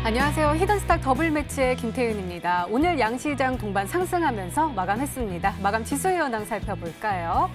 안녕하세요. 히든스탁 더블 매치의 김태윤입니다. 오늘 양시장 동반 상승하면서 마감했습니다. 마감 지수 현황 살펴볼까요?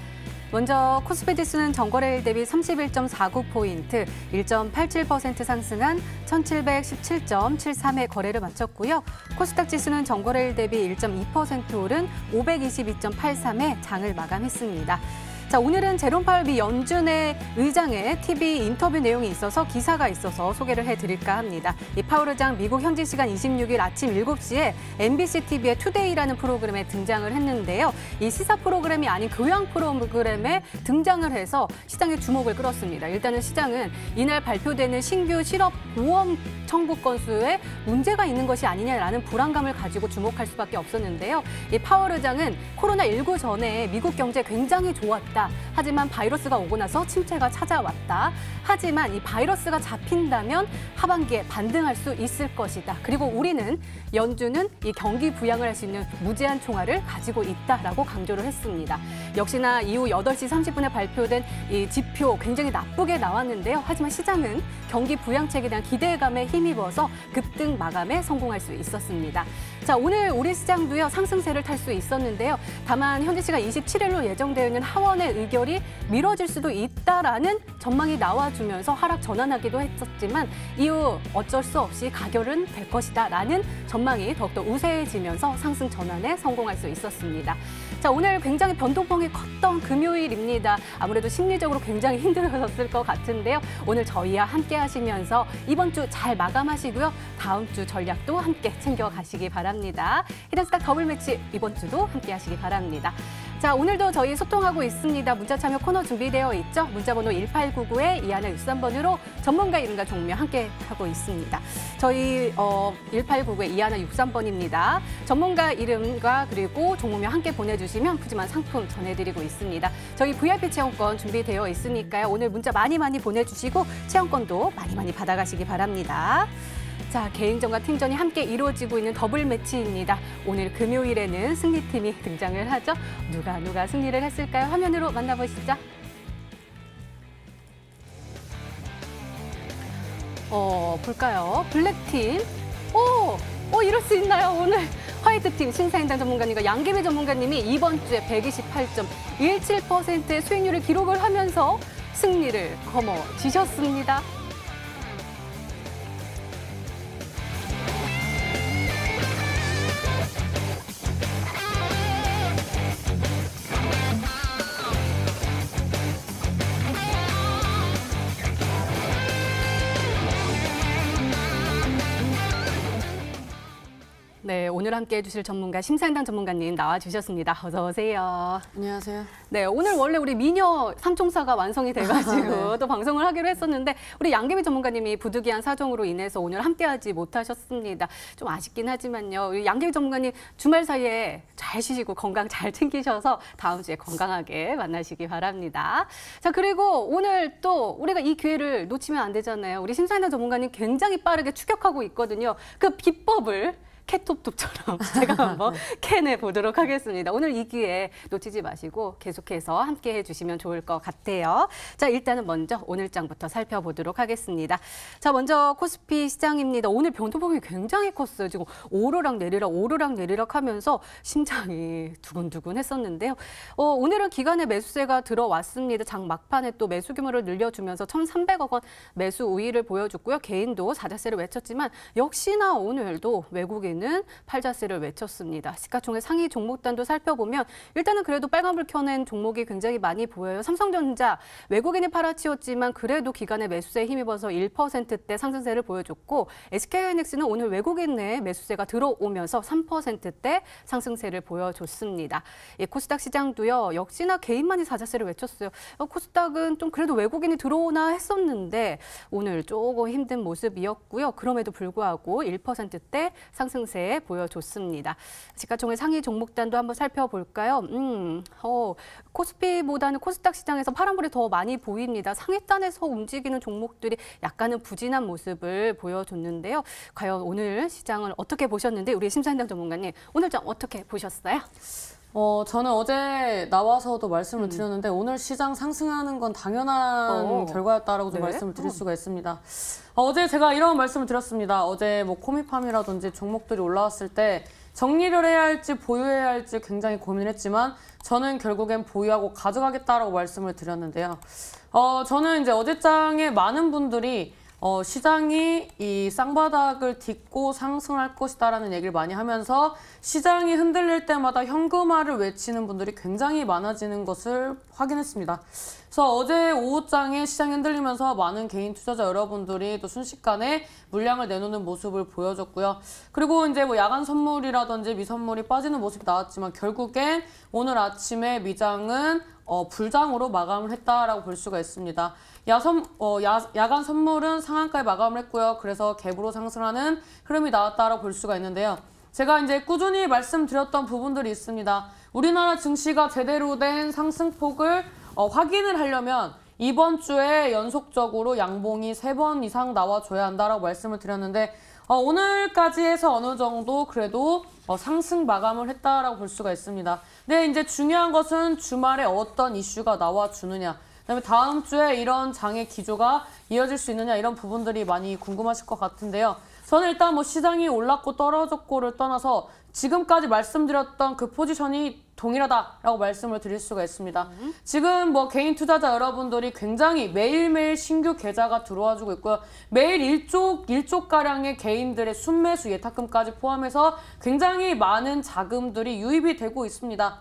먼저 코스피 지수는 전거래일 대비 31.49포인트, 1.87% 상승한 1717.73의 거래를 마쳤고요. 코스닥 지수는 전거래일 대비 1.2% 오른 522.83의 장을 마감했습니다. 자, 오늘은 제롬 파월 미 연준의 의장의 TV 인터뷰 내용이 있어서 기사가 있어서 소개를 해드릴까 합니다. 이 파월 의장 미국 현지 시간 26일 아침 7시에 MBC TV의 투데이라는 프로그램에 등장을 했는데요. 이 시사 프로그램이 아닌 교양 프로그램에 등장을 해서 시장의 주목을 끌었습니다. 일단은 시장은 이날 발표되는 신규 실업 보험 청구 건수에 문제가 있는 것이 아니냐라는 불안감을 가지고 주목할 수밖에 없었는데요. 이 파월 의장은 코로나19 전에 미국 경제 굉장히 좋았다. 하지만 바이러스가 오고 나서 침체가 찾아왔다. 하지만 이 바이러스가 잡힌다면 하반기에 반등할 수 있을 것이다. 그리고 우리는 연준은 이 경기 부양을 할 수 있는 무제한 총알을 가지고 있다라고 강조를 했습니다. 역시나 이후 8시 30분에 발표된 이 지표 굉장히 나쁘게 나왔는데요. 하지만 시장은 경기 부양책에 대한 기대감에 힘입어서 급등 마감에 성공할 수 있었습니다. 자, 오늘 우리 시장도요 상승세를 탈 수 있었는데요. 다만 현지 시간 27일로 예정되어 있는 하원의 의결이 미뤄질 수도 있다라는 전망이 나와주면서 하락 전환하기도 했었지만 이후 어쩔 수 없이 가결은 될 것이다라는 전망이 더욱더 우세해지면서 상승 전환에 성공할 수 있었습니다. 자, 오늘 굉장히 변동폭이 컸던 금요일입니다. 아무래도 심리적으로 굉장히 힘들어졌을 것 같은데요. 오늘 저희와 함께 하시면서 이번 주 잘 마감하시고요. 다음 주 전략도 함께 챙겨가시기 바랍니다. 히든스탁 더블 매치 이번 주도 함께 하시기 바랍니다. 자, 오늘도 저희 소통하고 있습니다. 문자 참여 코너 준비되어 있죠? 문자번호 1899에 이하나 63번으로 전문가 이름과 종류 함께 하고 있습니다. 저희 1899에 이하나 63번입니다. 전문가 이름과 그리고 종무명 함께 보내주시면 푸짐한 상품 전해드리고 있습니다. 저희 VIP 체험권 준비되어 있으니까요. 오늘 문자 많이 보내주시고 체험권도 많이 받아가시기 바랍니다. 자, 개인전과 팀전이 함께 이루어지고 있는 더블 매치입니다. 오늘 금요일에는 승리팀이 등장을 하죠. 누가 승리를 했을까요? 화면으로 만나보시죠. 볼까요? 블랙팀. 이럴 수 있나요? 오늘 화이트팀 신사임당 전문가님과 양계배 전문가님이 이번 주에 128.17%의 수익률을 기록을 하면서 승리를 거머쥐셨습니다. 네, 오늘 함께 해주실 전문가 심사임당 전문가님 나와주셨습니다. 어서 오세요. 안녕하세요. 네, 오늘 원래 우리 미녀 삼총사가 완성이 돼가지고 네. 또 방송을 하기로 했었는데 우리 양계미 전문가님이 부득이한 사정으로 인해서 오늘 함께하지 못하셨습니다. 좀 아쉽긴 하지만요. 우리 양계미 전문가님 주말 사이에 잘 쉬시고 건강 잘 챙기셔서 다음 주에 건강하게 만나시기 바랍니다. 자, 그리고 오늘 또 우리가 이 기회를 놓치면 안 되잖아요. 우리 심사임당 전문가님 굉장히 빠르게 추격하고 있거든요. 그 비법을 캐톱톱처럼 제가 한번 캐내 보도록 하겠습니다. 오늘 이 기회 놓치지 마시고 계속해서 함께 해주시면 좋을 것 같아요. 자, 일단은 먼저 오늘 장부터 살펴보도록 하겠습니다. 자, 먼저 코스피 시장입니다. 오늘 변동폭이 굉장히 컸어요. 지금 오르락 내리락 하면서 심장이 두근두근 했었는데요. 오늘은 기관의 매수세가 들어왔습니다. 장 막판에 또 매수 규모를 늘려주면서 1,300억 원 매수 우위를 보여줬고요. 개인도 사자세를 외쳤지만 역시나 오늘도 외국인 는 팔자세를 외쳤습니다. 시가총액 상위 종목단도 살펴보면 일단은 그래도 빨간불 켜낸 종목이 굉장히 많이 보여요. 삼성전자 외국인이 팔아치웠지만 그래도 기관의 매수세에 힘입어서 1%대 상승세를 보여줬고 SK하이닉스는 오늘 외국인의 매수세가 들어오면서 3%대 상승세를 보여줬습니다. 코스닥 시장도요. 역시나 개인만이 사자세를 외쳤어요. 코스닥은 좀 그래도 외국인이 들어오나 했었는데 오늘 조금 힘든 모습이었고요. 그럼에도 불구하고 1%대 상승세 보여줬습니다. 시가총액 상위 종목단도 한번 살펴볼까요? 코스피보다는 코스닥 시장에서 파란불이 더 많이 보입니다. 상위단에서 움직이는 종목들이 약간은 부진한 모습을 보여줬는데요. 과연 오늘 시장을 어떻게 보셨는데 우리 심사임당 전문가님 오늘 장 어떻게 보셨어요? 저는 어제 나와서도 말씀을 드렸는데 오늘 시장 상승하는 건 당연한 결과였다라고도 네? 말씀을 드릴 수가 있습니다. 어제 제가 이런 말씀을 드렸습니다. 어제 뭐 코미팜이라든지 종목들이 올라왔을 때 정리를 해야 할지 보유해야 할지 굉장히 고민했지만 저는 결국엔 보유하고 가져가겠다라고 말씀을 드렸는데요. 저는 이제 어제장에 많은 분들이 시장이 이 쌍바닥을 딛고 상승할 것이다라는 얘기를 많이 하면서 시장이 흔들릴 때마다 현금화를 외치는 분들이 굉장히 많아지는 것을 확인했습니다. 그래서 어제 오후장에 시장이 흔들리면서 많은 개인 투자자 여러분들이 또 순식간에 물량을 내놓는 모습을 보여줬고요. 그리고 이제 뭐 야간 선물이라든지 미선물이 빠지는 모습이 나왔지만 결국엔 오늘 아침에 미장은 불장으로 마감을 했다라고 볼 수가 있습니다. 야간 선물은 상한가에 마감을 했고요. 그래서 갭으로 상승하는 흐름이 나왔다라고 볼 수가 있는데요. 제가 이제 꾸준히 말씀드렸던 부분들이 있습니다. 우리나라 증시가 제대로 된 상승폭을 확인을 하려면 이번 주에 연속적으로 양봉이 3번 이상 나와줘야 한다라고 말씀을 드렸는데 오늘까지 해서 어느 정도 그래도 상승 마감을 했다라고 볼 수가 있습니다. 네, 이제 중요한 것은 주말에 어떤 이슈가 나와주느냐. 그다음에 다음 주에 이런 장의 기조가 이어질 수 있느냐 이런 부분들이 많이 궁금하실 것 같은데요. 저는 일단 뭐 시장이 올랐고 떨어졌고를 떠나서 지금까지 말씀드렸던 그 포지션이 동일하다라고 말씀을 드릴 수가 있습니다. 지금 뭐 개인 투자자 여러분들이 굉장히 매일매일 신규 계좌가 들어와주고 있고요. 매일 1조가량의 개인들의 순매수 예탁금까지 포함해서 굉장히 많은 자금들이 유입이 되고 있습니다.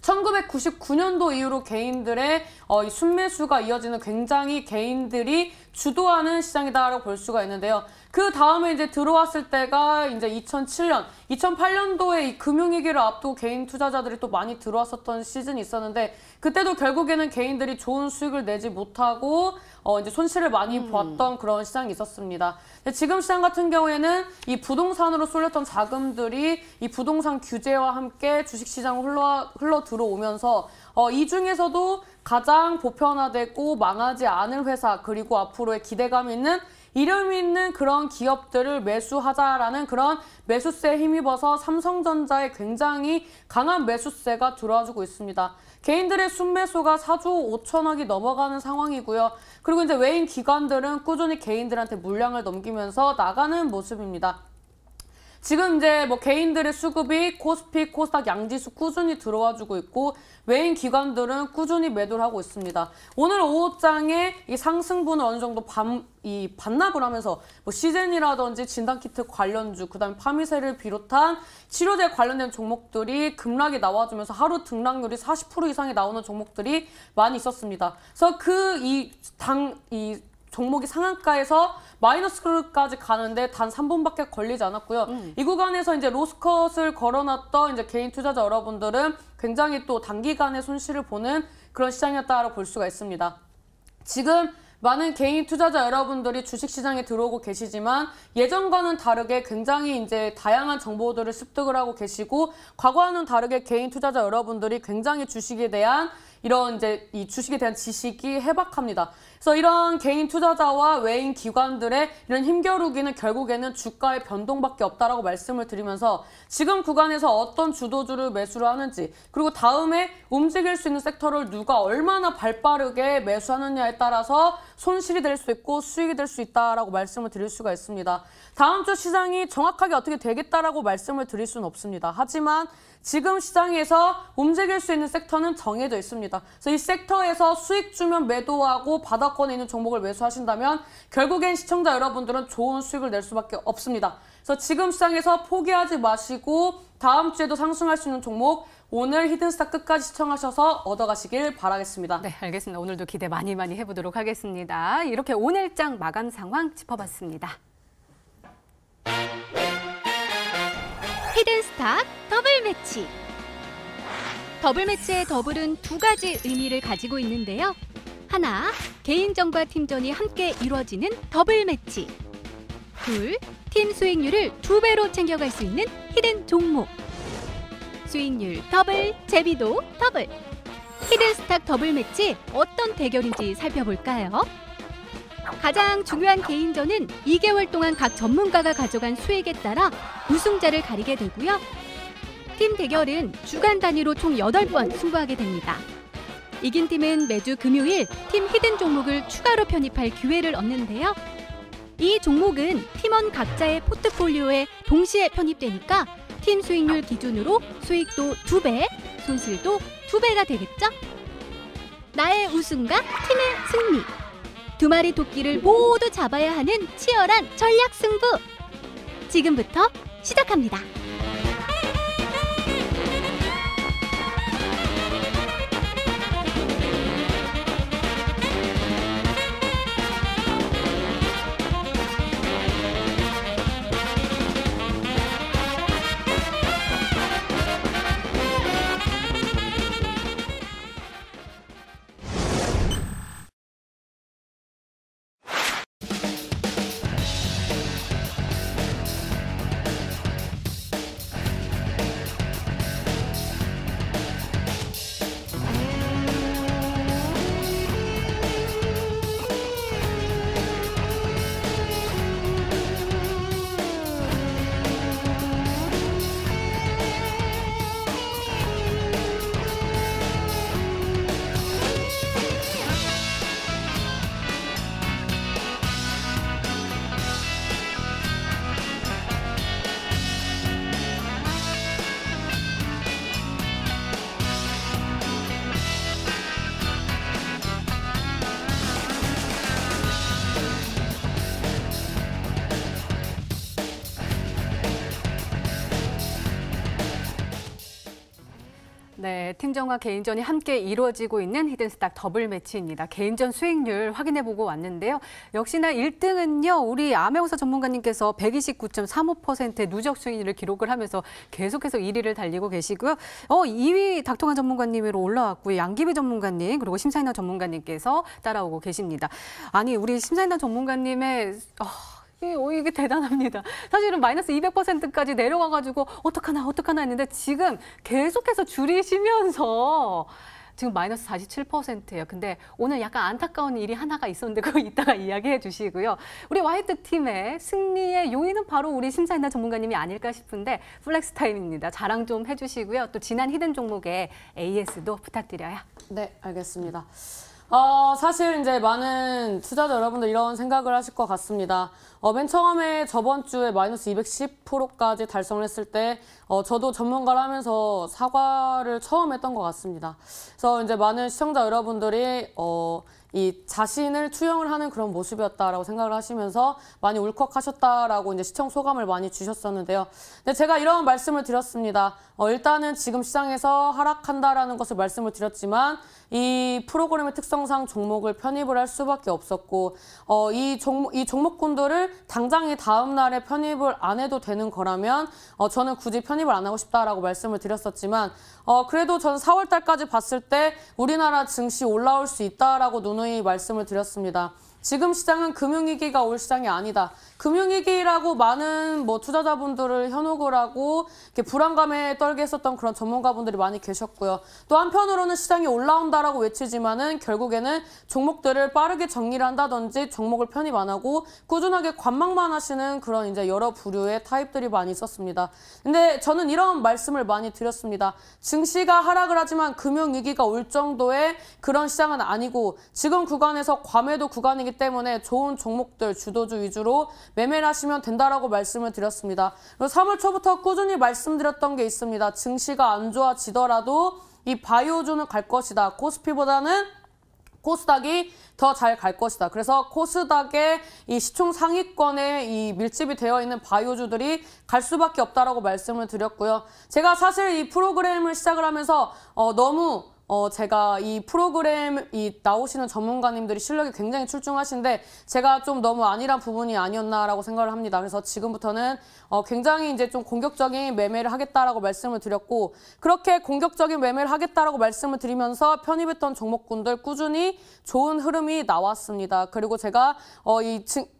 1999년도 이후로 개인들의 이 순매수가 이어지는 굉장히 개인들이 주도하는 시장이다라고 볼 수가 있는데요. 그 다음에 이제 들어왔을 때가 이제 2007년, 2008년도에 이 금융위기를 앞두고 개인 투자자들이 또 많이 들어왔었던 시즌이 있었는데 그때도 결국에는 개인들이 좋은 수익을 내지 못하고 이제 손실을 많이 보았던 그런 시장이 있었습니다. 지금 시장 같은 경우에는 이 부동산으로 쏠렸던 자금들이 이 부동산 규제와 함께 주식시장으로 흘러 들어오면서 이 중에서도 가장 보편화되고 망하지 않을 회사 그리고 앞으로의 기대감 있는 이름 있는 그런 기업들을 매수하자라는 그런 매수세에 힘입어서 삼성전자에 굉장히 강한 매수세가 들어와주고 있습니다. 개인들의 순매수가 4조 5천억이 넘어가는 상황이고요. 그리고 이제 외인 기관들은 꾸준히 개인들한테 물량을 넘기면서 나가는 모습입니다. 지금 이제 뭐 개인들의 수급이 코스피, 코스닥 양지수 꾸준히 들어와주고 있고 외인 기관들은 꾸준히 매도를 하고 있습니다. 오늘 오후장에 이 상승분을 어느 정도 반납을 하면서 뭐 시젠이라든지 진단키트 관련주, 그다음에 파미세를 비롯한 치료제 관련된 종목들이 급락이 나와주면서 하루 등락률이 40% 이상이 나오는 종목들이 많이 있었습니다. 그래서 이 종목이 상한가에서 마이너스까지 가는데 단 3분밖에 걸리지 않았고요. 이 구간에서 이제 로스컷을 걸어놨던 이제 개인 투자자 여러분들은 굉장히 또 단기간에 손실을 보는 그런 시장이었다고 볼 수가 있습니다. 지금 많은 개인 투자자 여러분들이 주식시장에 들어오고 계시지만 예전과는 다르게 굉장히 이제 다양한 정보들을 습득을 하고 계시고 과거와는 다르게 개인 투자자 여러분들이 굉장히 주식에 대한 이런 이제 이 주식에 대한 지식이 해박합니다. 그래서 이런 개인 투자자와 외인 기관들의 이런 힘겨루기는 결국에는 주가의 변동밖에 없다라고 말씀을 드리면서 지금 구간에서 어떤 주도주를 매수를 하는지 그리고 다음에 움직일 수 있는 섹터를 누가 얼마나 발빠르게 매수하느냐에 따라서 손실이 될 수 있고 수익이 될 수 있다라고 말씀을 드릴 수가 있습니다. 다음 주 시장이 정확하게 어떻게 되겠다라고 말씀을 드릴 수는 없습니다. 하지만 지금 시장에서 움직일 수 있는 섹터는 정해져 있습니다. 그래서 이 섹터에서 수익 주면 매도하고 바닥권에 있는 종목을 매수하신다면 결국엔 시청자 여러분들은 좋은 수익을 낼 수밖에 없습니다. 그래서 지금 시장에서 포기하지 마시고 다음 주에도 상승할 수 있는 종목 오늘 히든스타 끝까지 시청하셔서 얻어가시길 바라겠습니다. 네, 알겠습니다. 오늘도 기대 많이 해보도록 하겠습니다. 이렇게 오늘장 마감 상황 짚어봤습니다. 히든스탁 더블 매치. 더블 매치의 더블은 두 가지 의미를 가지고 있는데요. 하나, 개인전과 팀전이 함께 이루어지는 더블 매치. 둘, 팀 수익률을 2배로 챙겨갈 수 있는 히든 종목. 수익률 더블, 재미도 더블. 히든스탁 더블 매치 어떤 대결인지 살펴볼까요? 가장 중요한 개인전은 2개월 동안 각 전문가가 가져간 수익에 따라 우승자를 가리게 되고요. 팀 대결은 주간 단위로 총 8번 승부하게 됩니다. 이긴 팀은 매주 금요일 팀 히든 종목을 추가로 편입할 기회를 얻는데요. 이 종목은 팀원 각자의 포트폴리오에 동시에 편입되니까 팀 수익률 기준으로 수익도 2배, 손실도 2배가 되겠죠? 나의 우승과 팀의 승리. 두 마리 토끼를 모두 잡아야 하는 치열한 전략 승부. 지금부터 시작합니다. 네, 팀전과 개인전이 함께 이루어지고 있는 히든스탁 더블 매치입니다. 개인전 수익률 확인해보고 왔는데요. 역시나 1등은요, 우리 암행어사 전문가님께서 129.35%의 누적 수익률을 기록을 하면서 계속해서 1위를 달리고 계시고요. 2위 닥통한 전문가님으로 올라왔고요. 양기비 전문가님 그리고 심사인단 전문가님께서 따라오고 계십니다. 아니, 우리 심사인단 전문가님의 이게 대단합니다. 사실은 마이너스 200%까지 내려가가지고 어떡하나 했는데 지금 계속해서 줄이시면서 지금 마이너스 47%예요. 근데 오늘 약간 안타까운 일이 하나가 있었는데 그거 이따가 이야기해 주시고요. 우리 화이트 팀의 승리의 요인은 바로 우리 심사인단 전문가님이 아닐까 싶은데 플렉스 타임입니다. 자랑 좀 해주시고요. 또 지난 히든 종목의 AS도 부탁드려요. 네, 알겠습니다. 사실 이제 많은 투자자 여러분들 이런 생각을 하실 것 같습니다. 맨 처음에 저번 주에 마이너스 210%까지 달성을 했을 때, 저도 전문가를 하면서 사과를 처음 했던 것 같습니다. 그래서 이제 많은 시청자 여러분들이, 이 자신을 투영을 하는 그런 모습이었다라고 생각을 하시면서 많이 울컥하셨다라고 이제 시청 소감을 많이 주셨었는데요. 근데 제가 이런 말씀을 드렸습니다. 일단은 지금 시장에서 하락한다라는 것을 말씀을 드렸지만 이 프로그램의 특성상 종목을 편입을 할 수밖에 없었고 이 종목군들을 당장 이 다음 날에 편입을 안 해도 되는 거라면 저는 굳이 편입을 안 하고 싶다라고 말씀을 드렸었지만 그래도 저는 4월 달까지 봤을 때 우리나라 증시 올라올 수 있다라고 누누이 말씀을 드렸습니다. 지금 시장은 금융위기가 올 시장이 아니다. 금융위기라고 많은 투자자분들을 현혹을 하고 이렇게 불안감에 떨게 했었던 그런 전문가분들이 많이 계셨고요. 또 한편으로는 시장이 올라온다라고 외치지만은 결국에는 종목들을 빠르게 정리를 한다든지 종목을 편입 안 하고 꾸준하게 관망만 하시는 그런 이제 여러 부류의 타입들이 많이 있었습니다. 근데 저는 이런 말씀을 많이 드렸습니다. 증시가 하락을 하지만 금융위기가 올 정도의 그런 시장은 아니고 지금 구간에서 과매도 구간이기 때문에 좋은 종목들 주도주 위주로 매매를 하시면 된다라고 말씀을 드렸습니다. 그리고 3월 초부터 꾸준히 말씀드렸던 게 있습니다. 증시가 안 좋아지더라도 이 바이오주는 갈 것이다. 코스피보다는 코스닥이 더 잘 갈 것이다. 그래서 코스닥의 이 시총 상위권에 이 밀집이 되어 있는 바이오주들이 갈 수밖에 없다라고 말씀을 드렸고요. 제가 사실 이 프로그램을 시작을 하면서 너무 제가 이 프로그램 나오시는 전문가님들이 실력이 굉장히 출중하신데 제가 좀 너무 안일한 부분이 아니었나라고 생각을 합니다. 그래서 지금부터는 굉장히 이제 좀 공격적인 매매를 하겠다라고 말씀을 드렸고 그렇게 공격적인 매매를 하겠다라고 말씀을 드리면서 편입했던 종목군들 꾸준히 좋은 흐름이 나왔습니다. 그리고 제가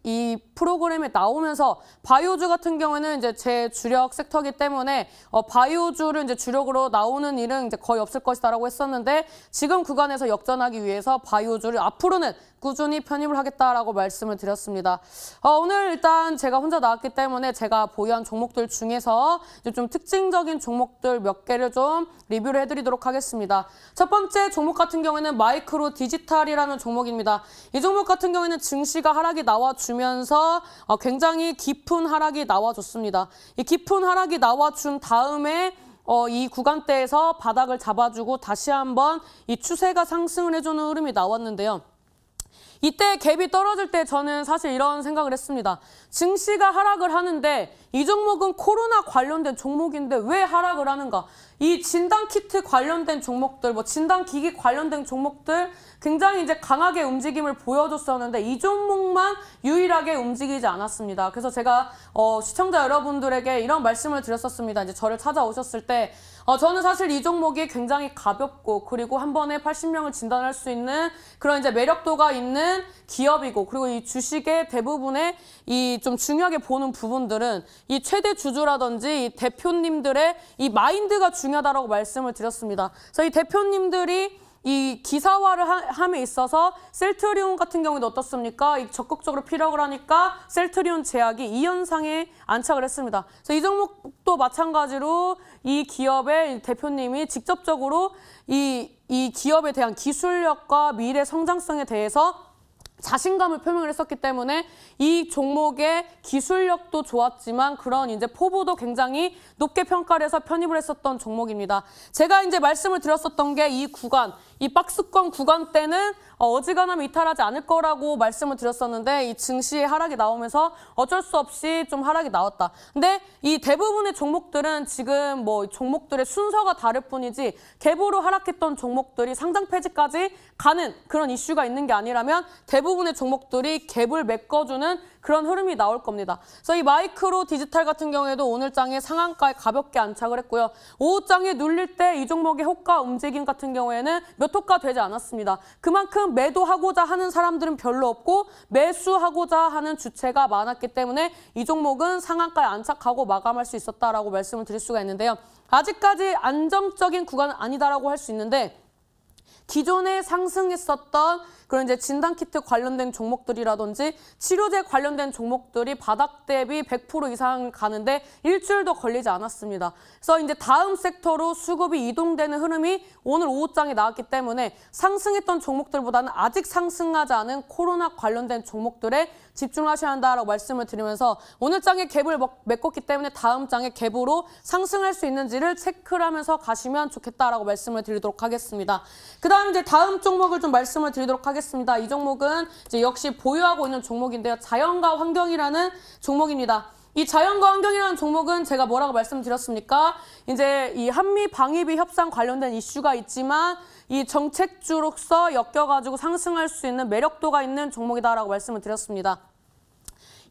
이 프로그램에 나오면서 바이오주 같은 경우에는 이제 제 주력 섹터이기 때문에 바이오주를 이제 주력으로 나오는 일은 이제 거의 없을 것이다라고 했었는데 하는데 지금 구간에서 역전하기 위해서 바이오주를 앞으로는 꾸준히 편입을 하겠다라고 말씀을 드렸습니다. 오늘 일단 제가 혼자 나왔기 때문에 제가 보유한 종목들 중에서 이제 좀 특징적인 종목들 몇 개를 좀 리뷰를 해드리도록 하겠습니다. 첫 번째 종목 같은 경우에는 마이크로 디지털이라는 종목입니다. 이 종목 같은 경우에는 증시가 하락이 나와주면서 굉장히 깊은 하락이 나와줬습니다. 이 깊은 하락이 나와준 다음에 이 구간대에서 바닥을 잡아주고 다시 한번 이 추세가 상승을 해주는 흐름이 나왔는데요. 이때 갭이 떨어질 때 저는 사실 이런 생각을 했습니다. 증시가 하락을 하는데 이 종목은 코로나 관련된 종목인데 왜 하락을 하는가? 이 진단키트 관련된 종목들, 진단기기 관련된 종목들 굉장히 이제 강하게 움직임을 보여줬었는데 이 종목만 유일하게 움직이지 않았습니다. 그래서 제가 시청자 여러분들에게 이런 말씀을 드렸었습니다. 이제 저를 찾아오셨을 때 저는 사실 이 종목이 굉장히 가볍고 그리고 한 번에 80명을 진단할 수 있는 그런 이제 매력도가 있는 기업이고 그리고 이 주식의 대부분의 이 좀 중요하게 보는 부분들은 이 최대 주주라든지 이 대표님들의 이 마인드가 중요하다고 말씀을 드렸습니다. 그래서 이 대표님들이 이 기사화를 함에 있어서 셀트리온 같은 경우에도 어떻습니까? 적극적으로 피력을 하니까 셀트리온 제약이 2연상에 안착을 했습니다. 그래서 이 종목도 마찬가지로 이 기업의 대표님이 직접적으로 이 기업에 대한 기술력과 미래 성장성에 대해서 자신감을 표명을 했었기 때문에 이 종목의 기술력도 좋았지만 그런 이제 포부도 굉장히 높게 평가를 해서 편입을 했었던 종목입니다. 제가 이제 말씀을 드렸었던 게 이 구간, 이 박스권 구간 때는 어지간하면 이탈하지 않을 거라고 말씀을 드렸었는데 이 증시의 하락이 나오면서 어쩔 수 없이 좀 하락이 나왔다. 근데 이 대부분의 종목들은 지금 종목들의 순서가 다를 뿐이지 갭으로 하락했던 종목들이 상장 폐지까지 가는 그런 이슈가 있는 게 아니라면 대부분의 종목들이 갭을 메꿔주는 그런 흐름이 나올 겁니다. 그래서 이 마이크로 디지털 같은 경우에도 오늘 장에 상한가에 가볍게 안착을 했고요. 오후 장에 눌릴 때 이 종목의 호가 움직임 같은 경우에는 몇 호가 되지 않았습니다. 그만큼 매도하고자 하는 사람들은 별로 없고 매수하고자 하는 주체가 많았기 때문에 이 종목은 상한가에 안착하고 마감할 수 있었다라고 말씀을 드릴 수가 있는데요. 아직까지 안정적인 구간은 아니다라고 할 수 있는데 기존에 상승했었던 그런 이제 진단키트 관련된 종목들이라든지 치료제 관련된 종목들이 바닥 대비 100% 이상 가는데 일주일도 걸리지 않았습니다. 그래서 이제 다음 섹터로 수급이 이동되는 흐름이 오늘 오후장에 나왔기 때문에 상승했던 종목들보다는 아직 상승하지 않은 코로나 관련된 종목들에 집중하셔야 한다라고 말씀을 드리면서 오늘 장에 갭을 메꿨기 때문에 다음 장에 갭으로 상승할 수 있는지를 체크를 하면서 가시면 좋겠다라고 말씀을 드리도록 하겠습니다. 그다음 이제 다음 종목을 좀 말씀을 드리도록 하겠습니다. 이 종목은 이제 역시 보유하고 있는 종목인데요. 자연과 환경이라는 종목입니다. 이 자연과 환경이라는 종목은 제가 뭐라고 말씀드렸습니까? 이제 이 한미 방위비 협상 관련된 이슈가 있지만 이 정책주로서 엮여가지고 상승할 수 있는 매력도가 있는 종목이다라고 말씀을 드렸습니다.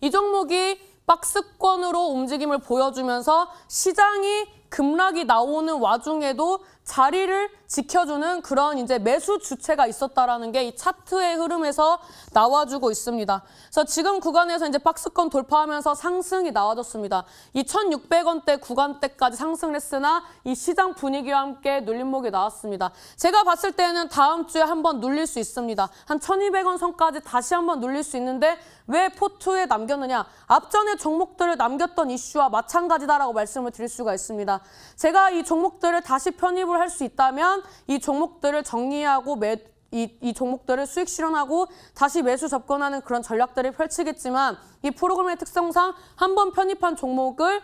이 종목이 박스권으로 움직임을 보여주면서 시장이 급락이 나오는 와중에도 자리를 지켜주는 그런 이제 매수 주체가 있었다라는 게 이 차트의 흐름에서 나와주고 있습니다. 그래서 지금 구간에서 이제 박스권 돌파하면서 상승이 나와줬습니다. 이 1,600원대 구간대까지 상승을 했으나 이 시장 분위기와 함께 눌림목이 나왔습니다. 제가 봤을 때는 다음 주에 한번 눌릴 수 있습니다. 한 1,200원 선까지 다시 한번 눌릴 수 있는데 왜 포트에 남겼느냐? 앞전에 종목들을 남겼던 이슈와 마찬가지다라고 말씀을 드릴 수가 있습니다. 제가 이 종목들을 다시 편입을 할 수 있다면 이 종목들을 정리하고 이 종목들을 수익 실현하고 다시 매수 접근하는 그런 전략들을 펼치겠지만 이 프로그램의 특성상 한번 편입한 종목을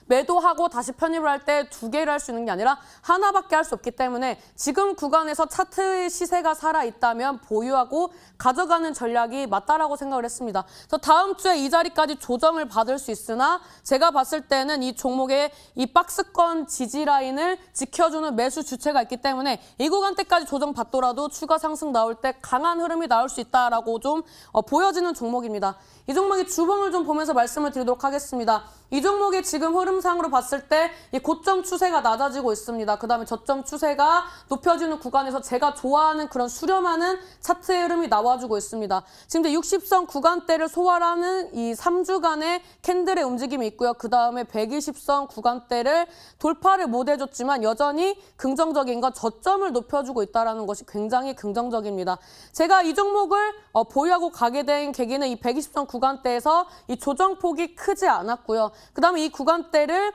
매도하고 다시 편입을 할 때 두 개를 할 수 있는 게 아니라 하나밖에 할 수 없기 때문에 지금 구간에서 차트의 시세가 살아있다면 보유하고 가져가는 전략이 맞다라고 생각을 했습니다. 그래서 다음 주에 이 자리까지 조정을 받을 수 있으나 제가 봤을 때는 이 종목의 이 박스권 지지 라인을 지켜주는 매수 주체가 있기 때문에 이 구간대까지 조정받더라도 추가 상승 나올 때 강한 흐름이 나올 수 있다라고 좀 보여지는 종목입니다. 이 종목의 주봉을 좀 보면서 말씀을 드리도록 하겠습니다. 이 종목의 지금 흐름 흐름상으로 봤을 때 이 고점 추세가 낮아지고 있습니다. 그다음에 저점 추세가 높여지는 구간에서 제가 좋아하는 그런 수렴하는 차트의 흐름이 나와주고 있습니다. 지금 이제 60선 구간대를 소화하는 이 3주간의 캔들의 움직임이 있고요. 그다음에 120선 구간대를 돌파를 못 해줬지만 여전히 긍정적인 건 저점을 높여주고 있다는 것이 굉장히 긍정적입니다. 제가 이 종목을 보유하고 가게 된 계기는 이 120선 구간대에서 이 조정폭이 크지 않았고요. 그다음에 이 구간대를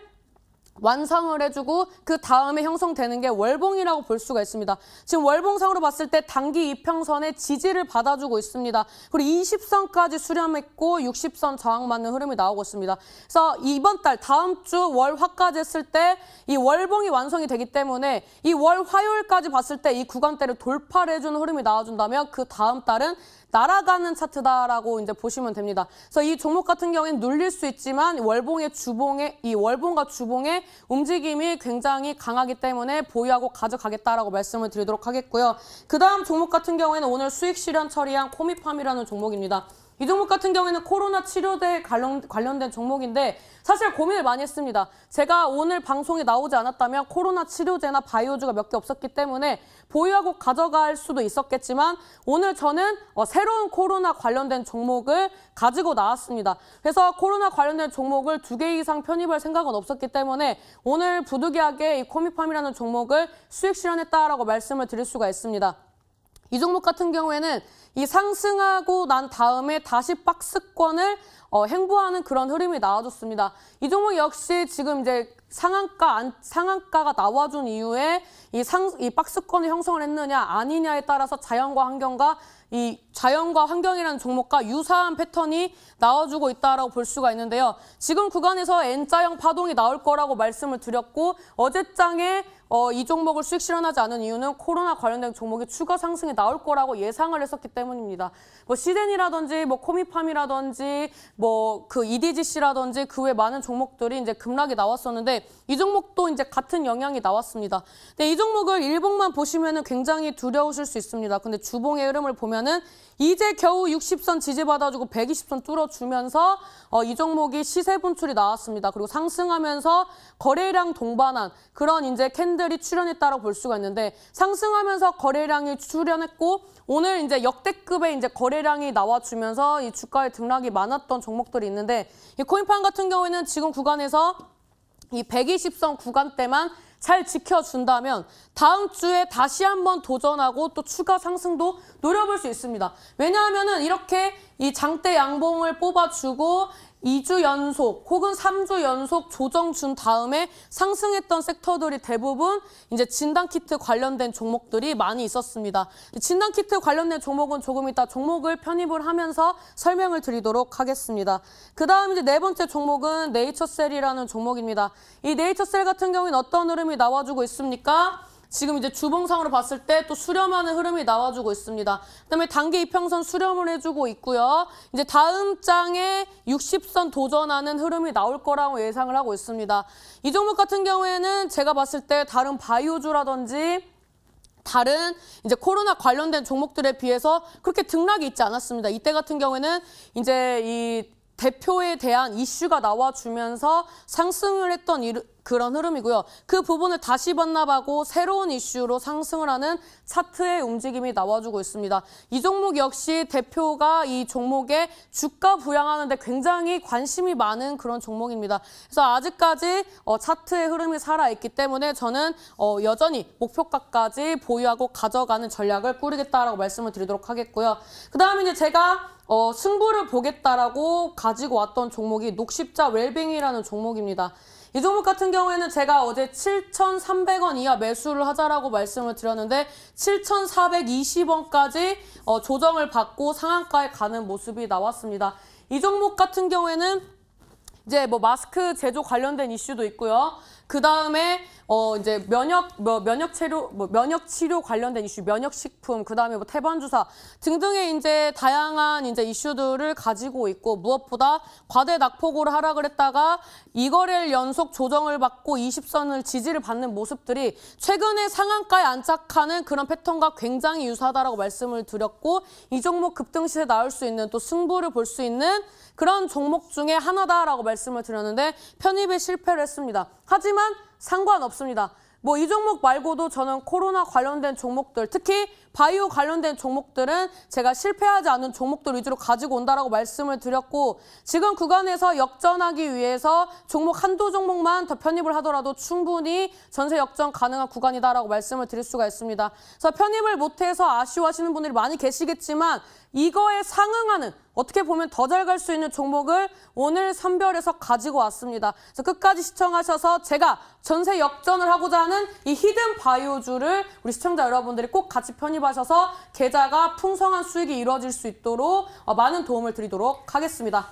완성을 해주고 그 다음에 형성되는 게 월봉이라고 볼 수가 있습니다. 지금 월봉상으로 봤을 때 단기 이평선의 지지를 받아주고 있습니다. 그리고 20선까지 수렴했고 60선 저항 맞는 흐름이 나오고 있습니다. 그래서 이번 달 다음 주 월화까지 했을 때 이 월봉이 완성이 되기 때문에 이 월 화요일까지 봤을 때 이 구간대를 돌파를 해주는 흐름이 나와준다면 그 다음 달은 날아가는 차트다라고 이제 보시면 됩니다. 그래서 이 종목 같은 경우에는 눌릴 수 있지만 월봉의 주봉의 이 월봉과 주봉의 움직임이 굉장히 강하기 때문에 보유하고 가져가겠다라고 말씀을 드리도록 하겠고요. 그 다음 종목 같은 경우에는 오늘 수익 실현 처리한 코미팜이라는 종목입니다. 이 종목 같은 경우에는 코로나 치료대에 관련된 종목인데 사실 고민을 많이 했습니다. 제가 오늘 방송에 나오지 않았다면 코로나 치료제나 바이오주가 몇 개 없었기 때문에 보유하고 가져갈 수도 있었겠지만 오늘 저는 새로운 코로나 관련된 종목을 가지고 나왔습니다. 그래서 코로나 관련된 종목을 2개 이상 편입할 생각은 없었기 때문에 오늘 부득이하게 이 코미팜이라는 종목을 수익 실현했다라고 말씀을 드릴 수가 있습니다. 이 종목 같은 경우에는 이 상승하고 난 다음에 다시 박스권을 횡보하는 그런 흐름이 나와줬습니다. 이 종목 역시 지금 이제 상한가가 나와준 이후에 이 박스권을 형성을 했느냐 아니냐에 따라서 자연과 환경이라는 종목과 유사한 패턴이 나와주고 있다라고 볼 수가 있는데요. 지금 구간에서 N자형 파동이 나올 거라고 말씀을 드렸고 어제장에 이 종목을 수익 실현하지 않은 이유는 코로나 관련된 종목이 추가 상승이 나올 거라고 예상을 했었기 때문입니다. 뭐 시덴이라든지 뭐 코미팜이라든지 뭐 그 EDGC라든지 그 외 많은 종목들이 이제 급락이 나왔었는데 이 종목도 이제 같은 영향이 나왔습니다. 근데 이 종목을 일봉만 보시면은 굉장히 두려우실 수 있습니다. 근데 주봉의 흐름을 보면은 이제 겨우 60선 지지받아주고 120선 뚫어주면서 이 종목이 시세 분출이 나왔습니다. 그리고 상승하면서 거래량 동반한 그런 이제 캔들이 출현했다고 볼 수가 있는데 상승하면서 거래량이 출현했고 오늘 이제 역대급의 이제 거래량이 나와주면서 이 주가의 등락이 많았던 종목들이 있는데 이 코인팜 같은 경우에는 지금 구간에서 이 120선 구간대만 잘 지켜준다면 다음 주에 다시 한번 도전하고 또 추가 상승도 노려볼 수 있습니다. 왜냐하면은 이렇게 이 장대 양봉을 뽑아주고 2주 연속 혹은 3주 연속 조정 준 다음에 상승했던 섹터들이 대부분 이제 진단키트 관련된 종목들이 많이 있었습니다. 진단키트 관련된 종목은 조금 이따 종목을 편입을 하면서 설명을 드리도록 하겠습니다. 그 다음 이제 네 번째 종목은 네이처셀이라는 종목입니다. 이 네이처셀 같은 경우는 어떤 흐름이 나와주고 있습니까? 지금 이제 주봉상으로 봤을 때 또 수렴하는 흐름이 나와주고 있습니다. 그다음에 단기 이평선 수렴을 해주고 있고요. 이제 다음 장에 60선 도전하는 흐름이 나올 거라고 예상을 하고 있습니다. 이 종목 같은 경우에는 제가 봤을 때 다른 바이오주라든지 다른 이제 코로나 관련된 종목들에 비해서 그렇게 등락이 있지 않았습니다. 이때 같은 경우에는 이제 이 대표에 대한 이슈가 나와주면서 상승을 했던 그런 흐름이고요. 그 부분을 다시 반납하고 새로운 이슈로 상승을 하는 차트의 움직임이 나와주고 있습니다. 이 종목 역시 대표가 이 종목의 주가 부양하는 데 굉장히 관심이 많은 그런 종목입니다. 그래서 아직까지 차트의 흐름이 살아있기 때문에 저는 여전히 목표가까지 보유하고 가져가는 전략을 꾸리겠다라고 말씀을 드리도록 하겠고요. 그 다음에 이제 제가 승부를 보겠다라고 가지고 왔던 종목이 녹십자 웰빙이라는 종목입니다. 이 종목 같은 경우에는 제가 어제 7,300원 이하 매수를 하자라고 말씀을 드렸는데 7,420원까지 조정을 받고 상한가에 가는 모습이 나왔습니다. 이 종목 같은 경우에는 이제 뭐 마스크 제조 관련된 이슈도 있고요. 그 다음에 이제 면역 치료 관련된 이슈, 면역 식품, 그다음에 뭐 태반 주사 등등의 이제 다양한 이제 이슈들을 가지고 있고, 무엇보다 과대 낙폭으로 하락을 했다가 2거래일 연속 조정을 받고 20선을 지지를 받는 모습들이 최근에 상한가에 안착하는 그런 패턴과 굉장히 유사하다라고 말씀을 드렸고, 이 종목 급등 시세 나올 수 있는, 또 승부를 볼 수 있는 그런 종목 중에 하나다라고 말씀을 드렸는데 편입에 실패를 했습니다. 하지만 상관없습니다. 뭐 이 종목 말고도 저는 코로나 관련된 종목들, 특히 바이오 관련된 종목들은 제가 실패하지 않은 종목들 위주로 가지고 온다라고 말씀을 드렸고, 지금 구간에서 역전하기 위해서 종목 한두 종목만 더 편입을 하더라도 충분히 전세 역전 가능한 구간이다라고 말씀을 드릴 수가 있습니다. 그래서 편입을 못해서 아쉬워하시는 분들이 많이 계시겠지만 이거에 상응하는, 어떻게 보면 더 잘 갈 수 있는 종목을 오늘 선별해서 가지고 왔습니다. 그래서 끝까지 시청하셔서 제가 전세 역전을 하고자 하는 이 히든 바이오주를 우리 시청자 여러분들이 꼭 같이 편입하셔서 계좌가 풍성한 수익이 이루어질 수 있도록 많은 도움을 드리도록 하겠습니다.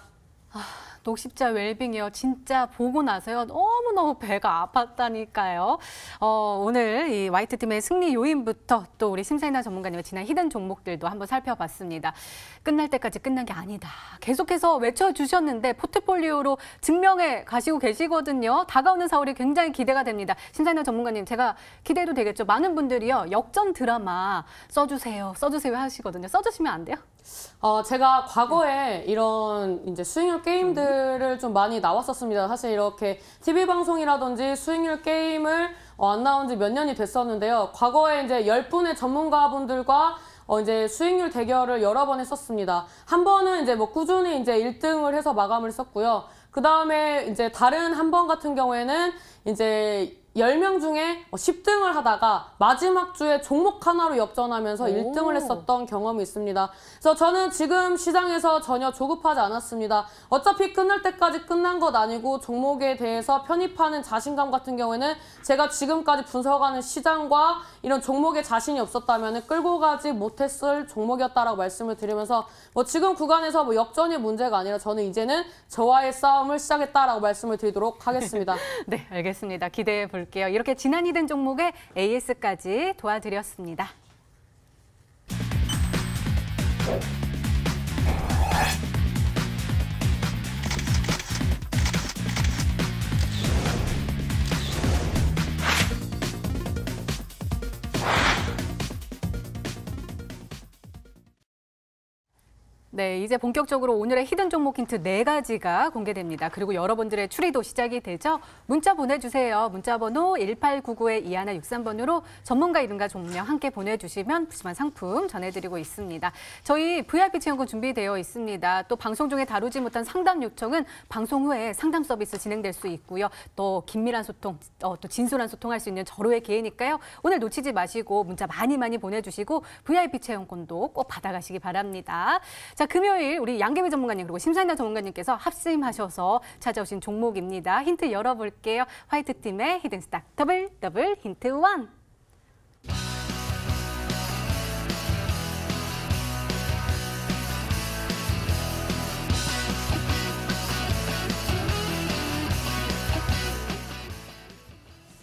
녹십자 웰빙이요. 진짜 보고 나서요. 너무너무 배가 아팠다니까요. 오늘 이 화이트팀의 승리 요인부터 또 우리 심사위원 전문가님의 지난 히든 종목들도 한번 살펴봤습니다. 끝날 때까지 끝난 게 아니다. 계속해서 외쳐주셨는데 포트폴리오로 증명해 가시고 계시거든요. 다가오는 4월이 굉장히 기대가 됩니다. 심사위원 전문가님, 제가 기대해도 되겠죠? 많은 분들이요. 역전 드라마 써주세요 하시거든요. 써주시면 안 돼요? 제가 과거에 이런 이제 수익률 게임들을 좀 많이 나왔었습니다. 사실 이렇게 TV 방송이라든지 수익률 게임을 안 나온 지 몇 년이 됐었는데요. 과거에 이제 10분의 전문가분들과 이제 수익률 대결을 여러 번 했었습니다. 한 번은 이제 뭐 꾸준히 이제 1등을 해서 마감을 했었고요. 그 다음에 이제 다른 한 번 같은 경우에는 이제 10명 중에 10등을 하다가 마지막 주에 종목 하나로 역전하면서 1등을 했었던 경험이 있습니다. 그래서 저는 지금 시장에서 전혀 조급하지 않았습니다. 어차피 끝날 때까지 끝난 것 아니고 종목에 대해서 편입하는 자신감 같은 경우에는 제가 지금까지 분석하는 시장과 이런 종목에 자신이 없었다면 끌고 가지 못했을 종목이었다라고 말씀을 드리면서 뭐 지금 구간에서 뭐 역전이 문제가 아니라 저는 이제는 저와의 싸움을 시작했다라고 말씀을 드리도록 하겠습니다. 네, 알겠습니다. 기대해 볼게요. 이렇게 지난 히든 종목의 AS까지 도와드렸습니다. 네, 이제 본격적으로 오늘의 히든 종목 힌트 4가지가 공개됩니다. 그리고 여러분들의 추리도 시작이 되죠. 문자 보내주세요. 문자 번호 1899-2163번으로 전문가 이름과 종명 함께 보내주시면 푸짐한 상품 전해드리고 있습니다. 저희 VIP 체험권 준비되어 있습니다. 또 방송 중에 다루지 못한 상담 요청은 방송 후에 상담 서비스 진행될 수 있고요. 또 긴밀한 소통, 또 진솔한 소통할 수 있는 절호의 기회니까요. 오늘 놓치지 마시고 문자 많이 보내주시고 VIP 체험권도 꼭 받아가시기 바랍니다. 자, 금요일 우리 양계미 전문가님 그리고 심사위원 전문가님께서 합심하셔서 찾아오신 종목입니다. 힌트 열어볼게요. 화이트팀의 히든스탁 더블 힌트 1.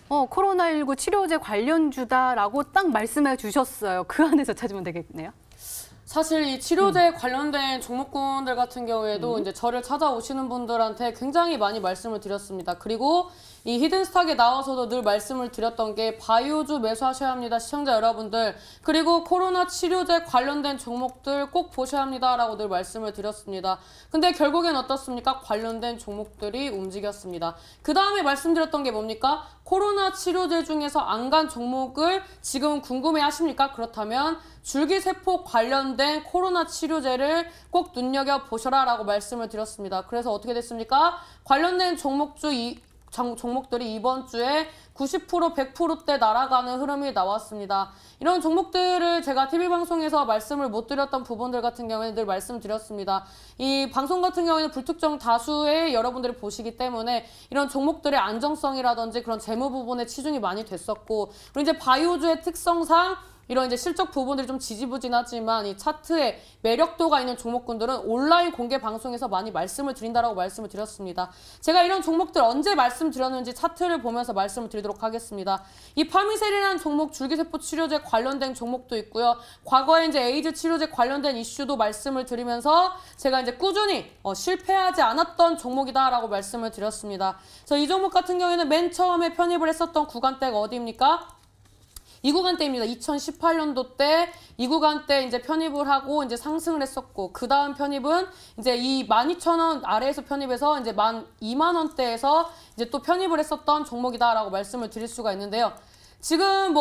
코로나19 치료제 관련주다라고 딱 말씀해 주셨어요. 그 안에서 찾으면 되겠네요. 사실 이 치료제 관련된 종목군들 같은 경우에도 이제 저를 찾아오시는 분들한테 굉장히 많이 말씀을 드렸습니다. 그리고 이 히든스탁에 나와서도 늘 말씀을 드렸던 게 바이오주 매수하셔야 합니다. 시청자 여러분들. 그리고 코로나 치료제 관련된 종목들 꼭 보셔야 합니다라고 늘 말씀을 드렸습니다. 근데 결국엔 어떻습니까? 관련된 종목들이 움직였습니다. 그 다음에 말씀드렸던 게 뭡니까? 코로나 치료제 중에서 안 간 종목을 지금 궁금해 하십니까? 그렇다면 줄기세포 관련된 코로나 치료제를 꼭 눈여겨보셔라 라고 말씀을 드렸습니다. 그래서 어떻게 됐습니까? 관련된 종목들이 이번 주에 90%, 100%대 날아가는 흐름이 나왔습니다. 이런 종목들을 제가 TV방송에서 말씀을 못 드렸던 부분들 같은 경우에는 늘 말씀드렸습니다. 이 방송 같은 경우에는 불특정 다수의 여러분들이 보시기 때문에 이런 종목들의 안정성이라든지 그런 재무 부분에 치중이 많이 됐었고, 그리고 이제 바이오주의 특성상 이런 이제 실적 부분들이 좀 지지부진하지만 이 차트에 매력도가 있는 종목군들은 온라인 공개 방송에서 많이 말씀을 드린다라고 말씀을 드렸습니다. 제가 이런 종목들 언제 말씀드렸는지 차트를 보면서 말씀을 드리도록 하겠습니다. 이 파미셀이라는 종목 줄기세포 치료제 관련된 종목도 있고요. 과거에 이제 에이즈 치료제 관련된 이슈도 말씀을 드리면서 제가 이제 꾸준히 실패하지 않았던 종목이다라고 말씀을 드렸습니다. 그래서 이 종목 같은 경우에는 맨 처음에 편입을 했었던 구간대가 어디입니까? 이 구간대입니다. 2018년도 때 이 구간대 이제 편입을 하고 이제 상승을 했었고, 그 다음 편입은 이제 이 12,000원 아래에서 편입해서 이제 12,000원대에서 이제 또 편입을 했었던 종목이다라고 말씀을 드릴 수가 있는데요. 지금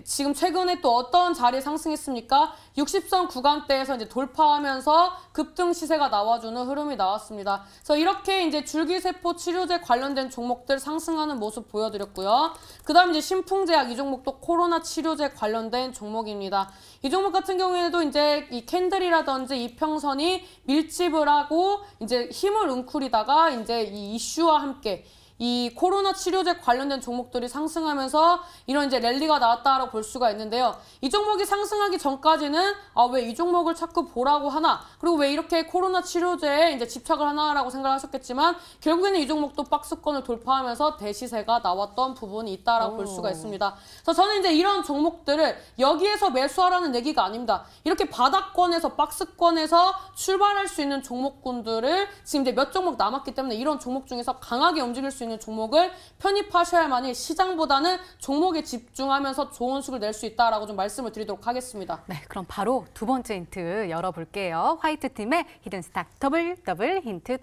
지금 최근에 또 어떤 자리에 상승했습니까? 60선 구간대에서 이제 돌파하면서 급등 시세가 나와주는 흐름이 나왔습니다. 그래서 이렇게 이제 줄기세포 치료제 관련된 종목들 상승하는 모습 보여드렸고요. 그 다음 이제 신풍제약 이 종목도 코로나 치료제 관련된 종목입니다. 이 종목 같은 경우에도 이제 이 캔들이라든지 이평선이 밀집을 하고 이제 힘을 웅크리다가 이제 이 이슈와 함께 이 코로나 치료제 관련된 종목들이 상승하면서 이런 이제 랠리가 나왔다라고 볼 수가 있는데요. 이 종목이 상승하기 전까지는 왜 이 종목을 자꾸 보라고 하나, 그리고 왜 이렇게 코로나 치료제에 이제 집착을 하나라고 생각하셨겠지만 결국에는 이 종목도 박스권을 돌파하면서 대시세가 나왔던 부분이 있다라고 볼 수가 있습니다. 그래서 저는 이제 이런 종목들을 여기에서 매수하라는 얘기가 아닙니다. 이렇게 바닥권에서 박스권에서 출발할 수 있는 종목군들을 지금 이제 몇 종목 남았기 때문에 이런 종목 중에서 강하게 움직일 수 있는 종목을 편입하셔야만이 시장보다는 종목에 집중하면서 좋은 수익을 낼 수 있다라고 좀 말씀을 드리도록 하겠습니다. 네, 그럼 바로 두 번째 힌트 열어볼게요. 화이트팀의 히든스탁 더블 힌트 2.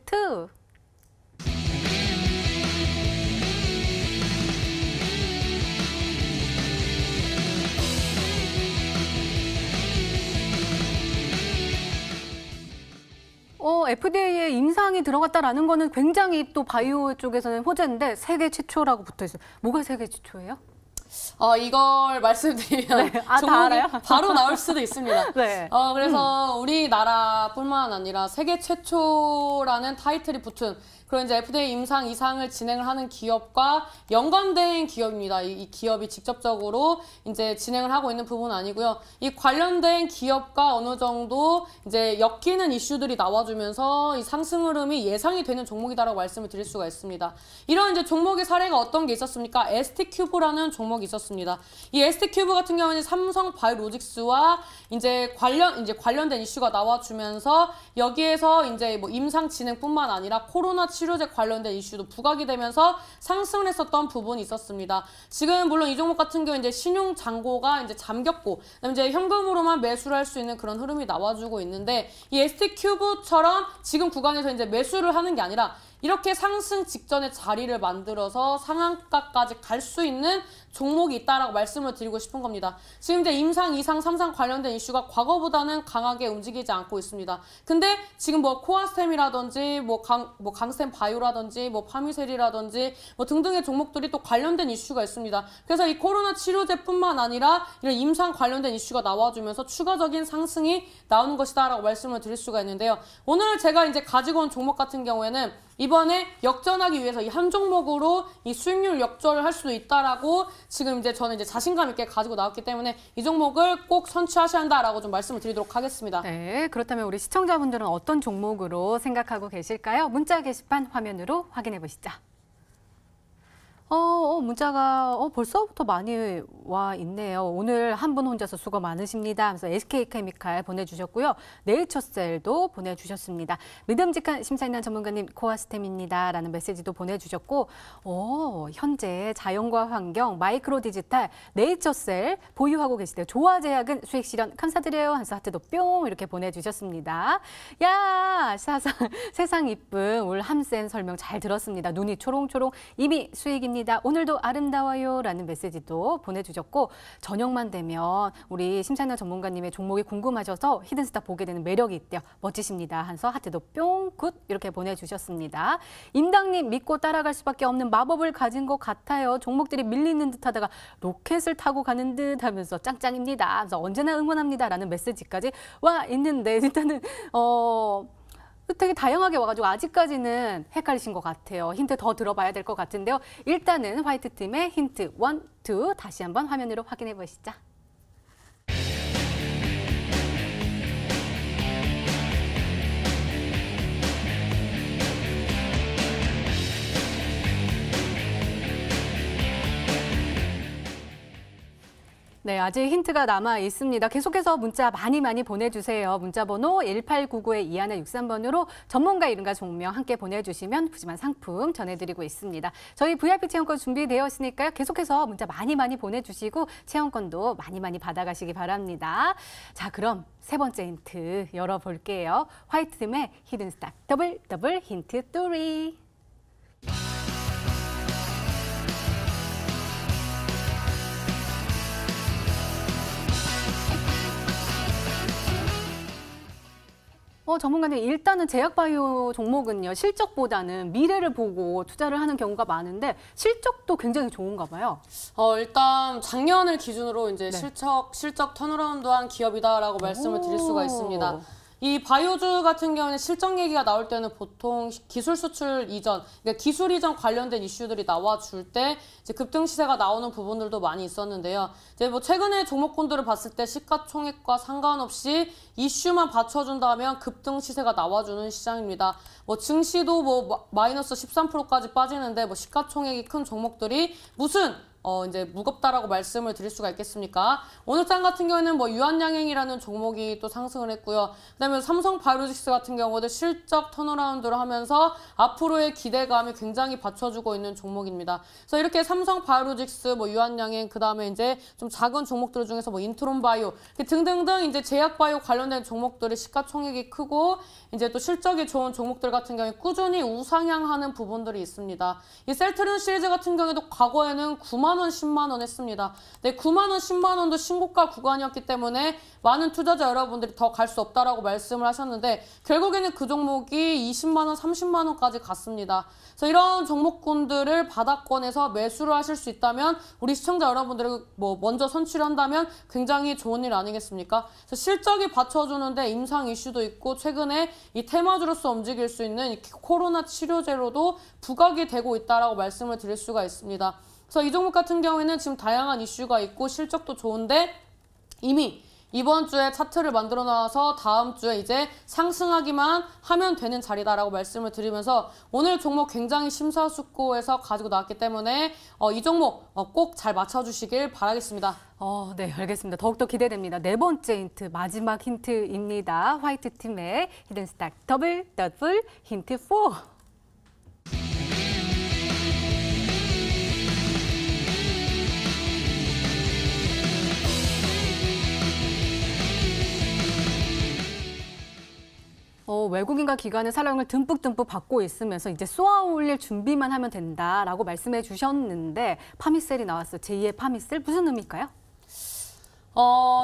FDA에 임상이 들어갔다라는 거는 굉장히 또 바이오 쪽에서는 호재인데 세계 최초라고 붙어 있어요. 뭐가 세계 최초예요? 이걸 말씀드리면 네. 다 종목이 알아요? 바로 나올 수도 있습니다. 네. 그래서 우리나라뿐만 아니라 세계 최초라는 타이틀이 붙은 그런 이제 FDA 임상 이상을 진행을 하는 기업과 연관된 기업입니다. 이 기업이 직접적으로 이제 진행을 하고 있는 부분은 아니고요. 이 관련된 기업과 어느 정도 이제 엮이는 이슈들이 나와주면서 이 상승 흐름이 예상이 되는 종목이다라고 말씀을 드릴 수가 있습니다. 이런 이제 종목의 사례가 어떤 게 있었습니까? ST큐브라는 종목이 있었습니다. 이 ST큐브 같은 경우는 삼성 바이오로직스와 이제 관련된 이슈가 나와주면서 여기에서 이제 뭐 임상 진행뿐만 아니라 코로나 치료제 관련된 이슈도 부각이 되면서 상승을 했었던 부분이 있었습니다. 지금 물론 이 종목 같은 경우 이제 신용 잔고가 이제 잠겼고, 그다음에 이제 현금으로만 매수를 할 수 있는 그런 흐름이 나와주고 있는데, 이 ST큐브처럼 지금 구간에서 이제 매수를 하는 게 아니라 이렇게 상승 직전에 자리를 만들어서 상한가까지 갈 수 있는 종목이 있다라고 말씀을 드리고 싶은 겁니다. 지금 이제 임상, 이상, 삼상 관련된 이슈가 과거보다는 강하게 움직이지 않고 있습니다. 근데 지금 뭐 코아스템이라든지 강스템 바이오라든지 파미셀이라든지 등등의 종목들이 또 관련된 이슈가 있습니다. 그래서 이 코로나 치료제뿐만 아니라 이런 임상 관련된 이슈가 나와주면서 추가적인 상승이 나오는 것이다라고 말씀을 드릴 수가 있는데요. 오늘 제가 이제 가지고 온 종목 같은 경우에는 이번에 역전하기 위해서 이 한 종목으로 이 수익률 역전을 할 수도 있다라고 지금 이제 저는 이제 자신감 있게 가지고 나왔기 때문에 이 종목을 꼭 선취하셔야 한다라고 좀 말씀을 드리도록 하겠습니다. 네, 그렇다면 우리 시청자분들은 어떤 종목으로 생각하고 계실까요? 문자 게시판 화면으로 확인해 보시죠. 문자가 벌써부터 많이 와 있네요. 오늘 한 분 혼자서 수고 많으십니다 하면서 SK케미칼 보내주셨고요. 네이처셀도 보내주셨습니다. 믿음직한 심사위원 전문가님 코아스템입니다 라는 메시지도 보내주셨고, 현재 자연과 환경, 마이크로 디지털, 네이처셀 보유하고 계시대요. 조화제약은 수익 실현 감사드려요 하면서 하트도 뿅 이렇게 보내주셨습니다. 야, 세상 이쁜 울 함센 설명 잘 들었습니다. 눈이 초롱초롱 이미 수익입니다. 오늘도 아름다워요 라는 메시지도 보내주셨고, 저녁만 되면 우리 심사위원 전문가님의 종목이 궁금하셔서 히든스타 보게 되는 매력이 있대요. 멋지십니다 하면서 하트도 뿅 굿 이렇게 보내주셨습니다. 임당님 믿고 따라갈 수밖에 없는 마법을 가진 것 같아요. 종목들이 밀리는 듯 하다가 로켓을 타고 가는 듯 하면서 짱짱입니다. 그래서 언제나 응원합니다 라는 메시지까지 와 있는데, 일단은 되게 다양하게 와가지고 아직까지는 헷갈리신 것 같아요. 힌트 더 들어봐야 될 것 같은데요. 일단은 화이트팀의 힌트 1, 2 다시 한번 화면으로 확인해 보시죠. 네, 아직 힌트가 남아 있습니다. 계속해서 문자 많이 보내주세요. 문자 번호 1899-2163번으로 전문가 이름과 종명 함께 보내주시면 푸짐한 상품 전해드리고 있습니다. 저희 VIP 체험권 준비되어 있으니까요. 계속해서 문자 많이 보내주시고 체험권도 많이 받아가시기 바랍니다. 자, 그럼 세 번째 힌트 열어볼게요. 화이트팀의 히든 스타 더블 힌트 뚜리. 전문가님, 일단은 제약바이오 종목은요, 실적보다는 미래를 보고 투자를 하는 경우가 많은데 실적도 굉장히 좋은가 봐요. 일단 작년을 기준으로 이제 네. 실적 턴어라운드한 기업이다라고 말씀을 드릴 수가 있습니다. 이 바이오주 같은 경우는 실적 얘기가 나올 때는 보통 기술 수출 이전, 그러니까 기술 이전 관련된 이슈들이 나와줄 때 이제 급등 시세가 나오는 부분들도 많이 있었는데요. 이제 뭐 최근에 종목군들을 봤을 때 시가총액과 상관없이 이슈만 받쳐준다면 급등 시세가 나와주는 시장입니다. 뭐 증시도 뭐 마이너스 13%까지 빠지는데 뭐 시가총액이 큰 종목들이 무슨 이제 무겁다라고 말씀을 드릴 수가 있겠습니까? 오늘 장 같은 경우에는 뭐 유한양행이라는 종목이 또 상승을 했고요. 그다음에 삼성바이오로직스 같은 경우도 실적 턴어라운드를 하면서 앞으로의 기대감이 굉장히 받쳐주고 있는 종목입니다. 그래서 이렇게 삼성바이오로직스, 뭐 유한양행, 그다음에 이제 좀 작은 종목들 중에서 뭐 인트론바이오 등등등 이제 제약바이오 관련된 종목들이 시가총액이 크고 이제 또 실적이 좋은 종목들 같은 경우에 꾸준히 우상향하는 부분들이 있습니다. 이 셀트리온 시리즈 같은 경우에도 과거에는 9만 원, 10만 원 했습니다. 네, 9만 원, 10만 원도 신고가 구간이었기 때문에 많은 투자자 여러분들이 더 갈 수 없다라고 말씀을 하셨는데 결국에는 그 종목이 20만 원, 30만 원까지 갔습니다. 그래서 이런 종목군들을 바닥권에서 매수를 하실 수 있다면 우리 시청자 여러분들이 뭐 먼저 선취를 한다면 굉장히 좋은 일 아니겠습니까? 그래서 실적이 받쳐주는데 임상 이슈도 있고 최근에 이 테마주로서 움직일 수 있는 이 코로나 치료제로도 부각이 되고 있다라고 말씀을 드릴 수가 있습니다. 그래서 이 종목 같은 경우에는 지금 다양한 이슈가 있고 실적도 좋은데 이미 이번 주에 차트를 만들어 놔서 다음 주에 이제 상승하기만 하면 되는 자리다라고 말씀을 드리면서 오늘 종목 굉장히 심사숙고해서 가지고 나왔기 때문에 이 종목 꼭 잘 맞춰주시길 바라겠습니다. 네, 알겠습니다. 더욱더 기대됩니다. 네 번째 힌트, 마지막 힌트입니다. 화이트팀의 히든스탁 더블 힌트 4. 외국인과 기관의 사랑을 듬뿍 받고 있으면서 이제 쏘아 올릴 준비만 하면 된다라고 말씀해 주셨는데 파미셀이 나왔어요. 제2의 파미셀 무슨 의미일까요?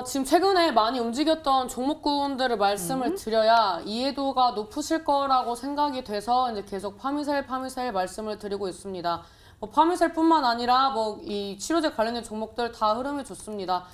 지금 최근에 많이 움직였던 종목군들을 말씀을 드려야 이해도가 높으실 거라고 생각이 돼서 이제 계속 파미셀 말씀을 드리고 있습니다. 파미셀뿐만 아니라 이 치료제 관련된 종목들 다 흐름이 좋습니다.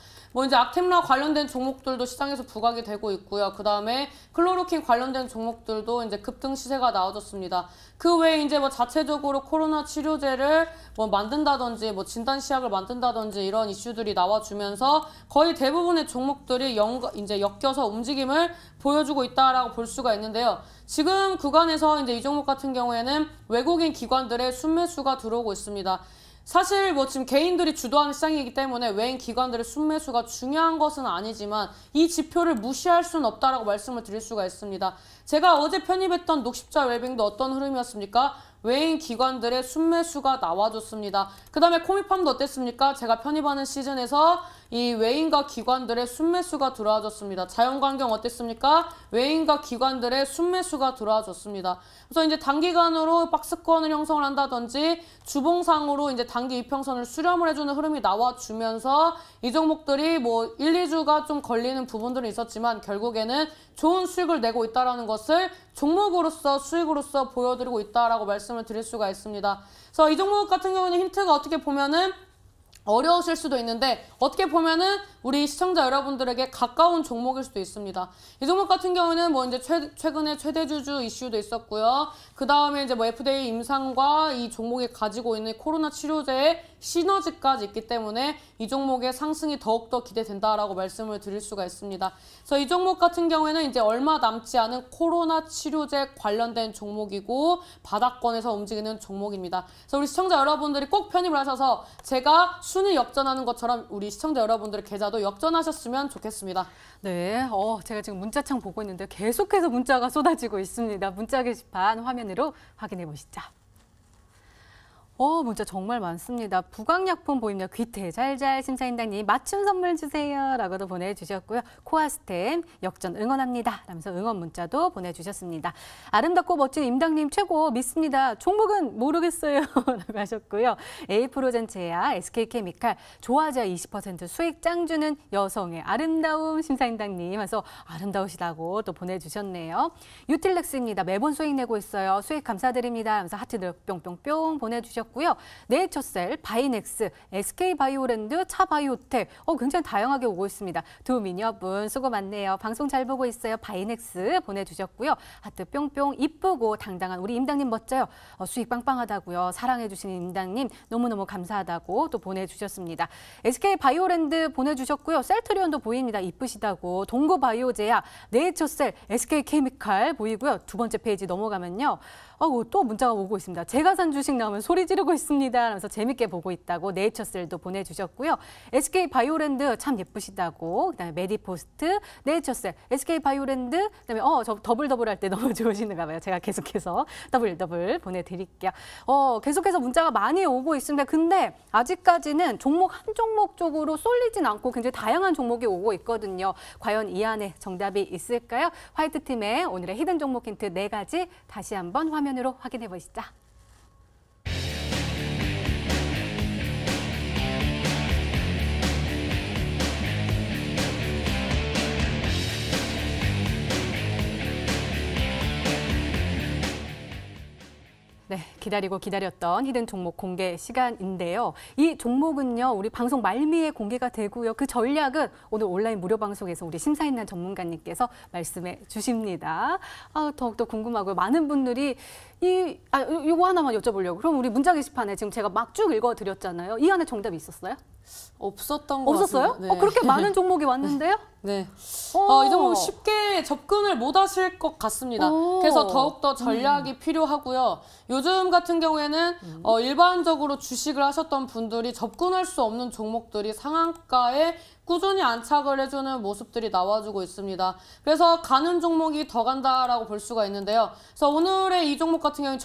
이제 악템라 관련된 종목들도 시장에서 부각이 되고 있고요. 그 다음에 클로로킨 관련된 종목들도 이제 급등 시세가 나와줬습니다. 그 외에 이제 자체적으로 코로나 치료제를 만든다든지 진단시약을 만든다든지 이런 이슈들이 나와주면서 거의 대부분의 종목들이 이제 엮여서 움직임을 보여주고 있다라고 볼 수가 있는데요. 지금 구간에서 이제 이 종목 같은 경우에는 외국인 기관들의 순매수가 들어오고 있습니다. 사실 지금 개인들이 주도하는 시장이기 때문에 외인 기관들의 순매수가 중요한 것은 아니지만 이 지표를 무시할 수는 없다라고 말씀을 드릴 수가 있습니다. 제가 어제 편입했던 녹십자 웰빙도 어떤 흐름이었습니까? 외인 기관들의 순매수가 나와줬습니다. 그 다음에 코미팜도 어땠습니까? 제가 편입하는 시즌에서 이 외인과 기관들의 순매수가 들어와줬습니다. 자연광경 어땠습니까? 외인과 기관들의 순매수가 들어와줬습니다. 그래서 이제 단기간으로 박스권을 형성을 한다든지 주봉상으로 이제 단기 이평선을 수렴을 해주는 흐름이 나와주면서 이 종목들이 1, 2주가 좀 걸리는 부분들은 있었지만 결국에는 좋은 수익을 내고 있다는 것을 종목으로서 수익으로서 보여드리고 있다라고 말씀을 드릴 수가 있습니다. 그래서 이 종목 같은 경우는 힌트가 어떻게 보면은 어려우실 수도 있는데 어떻게 보면은 우리 시청자 여러분들에게 가까운 종목일 수도 있습니다. 이 종목 같은 경우는 이제 최근에 최대주주 이슈도 있었고요. 그 다음에 이제 FDA 임상과 이 종목이 가지고 있는 코로나 치료제의 시너지까지 있기 때문에 이 종목의 상승이 더욱더 기대된다라고 말씀을 드릴 수가 있습니다. 그래서 이 종목 같은 경우에는 이제 얼마 남지 않은 코로나 치료제 관련된 종목이고 바닥권에서 움직이는 종목입니다. 그래서 우리 시청자 여러분들이 꼭 편입을 하셔서 제가 순위 역전하는 것처럼 우리 시청자 여러분들의 계좌도 역전하셨으면 좋겠습니다. 네, 제가 지금 문자창 보고 있는데 계속해서 문자가 쏟아지고 있습니다. 문자 게시판 화면으로 확인해 보시죠. 문자 정말 많습니다. 부강약품 보입니다. 귀태 잘잘 심사인단님 맞춤 선물 주세요 라고도 보내주셨고요. 코아스템 역전 응원합니다 라면서 응원 문자도 보내주셨습니다. 아름답고 멋진 임당님 최고 믿습니다. 종목은 모르겠어요 라고 하셨고요. 에이프로젠체야 SK케미칼 조화제 20% 수익 짱 주는 여성의 아름다움 심사인단님 하면서 아름다우시다고 또 보내주셨네요. 유틸렉스입니다. 매번 수익 내고 있어요. 수익 감사드립니다 하면서 하트들 뿅뿅뿅 보내주셨고요. 네이처셀, 바이넥스, SK바이오랜드, 차바이오텍 굉장히 다양하게 오고 있습니다. 두 미녀분 수고 많네요. 방송 잘 보고 있어요. 바이넥스 보내주셨고요. 하트 뿅뿅 이쁘고 당당한 우리 임당님 멋져요. 수익 빵빵하다고요. 사랑해주시는 임당님 너무너무 감사하다고 또 보내주셨습니다. SK바이오랜드 보내주셨고요. 셀트리온도 보입니다. 이쁘시다고. 동고바이오제야, 네이처셀, SK케미칼 보이고요. 두 번째 페이지 넘어가면요. 또 문자가 오고 있습니다. 제가 산 주식 나오면 소리 지르고 있습니다. 하면서 재밌게 보고 있다고 네이처셀도 보내주셨고요. SK바이오랜드 참 예쁘시다고. 그다음에 메디포스트, 네이처셀, SK바이오랜드, 그다음에 저 더블 할 때 너무 좋으시는가 봐요. 제가 계속해서 더블 보내드릴게요. 계속해서 문자가 많이 오고 있습니다. 근데 아직까지는 종목 한 종목 쪽으로 쏠리진 않고 굉장히 다양한 종목이 오고 있거든요. 과연 이 안에 정답이 있을까요? 화이트팀의 오늘의 히든 종목 힌트 4가지 다시 한번 화면으로 확인해 보시죠. 네, 기다리고 기다렸던 히든 종목 공개 시간인데요. 이 종목은요, 우리 방송 말미에 공개가 되고요. 그 전략은 오늘 온라인 무료 방송에서 우리 심사인단 전문가님께서 말씀해 주십니다. 더욱더 궁금하고요. 많은 분들이 이거 하나만 여쭤보려고. 그럼 우리 문자 게시판에 지금 제가 막 쭉 읽어드렸잖아요. 이 안에 정답이 있었어요? 없었던 것 없었어요? 같습니다. 네. 그렇게 많은 종목이 왔는데요? 네. 이 종목 쉽게 접근을 못 하실 것 같습니다. 그래서 더욱더 전략이 필요하고요. 요즘 같은 경우에는 일반적으로 주식을 하셨던 분들이 접근할 수 없는 종목들이 상한가에 꾸준히 안착을 해주는 모습들이 나와주고 있습니다. 그래서 가는 종목이 더 간다라고 볼 수가 있는데요. 그래서 오늘의 이 종목 같은 경우는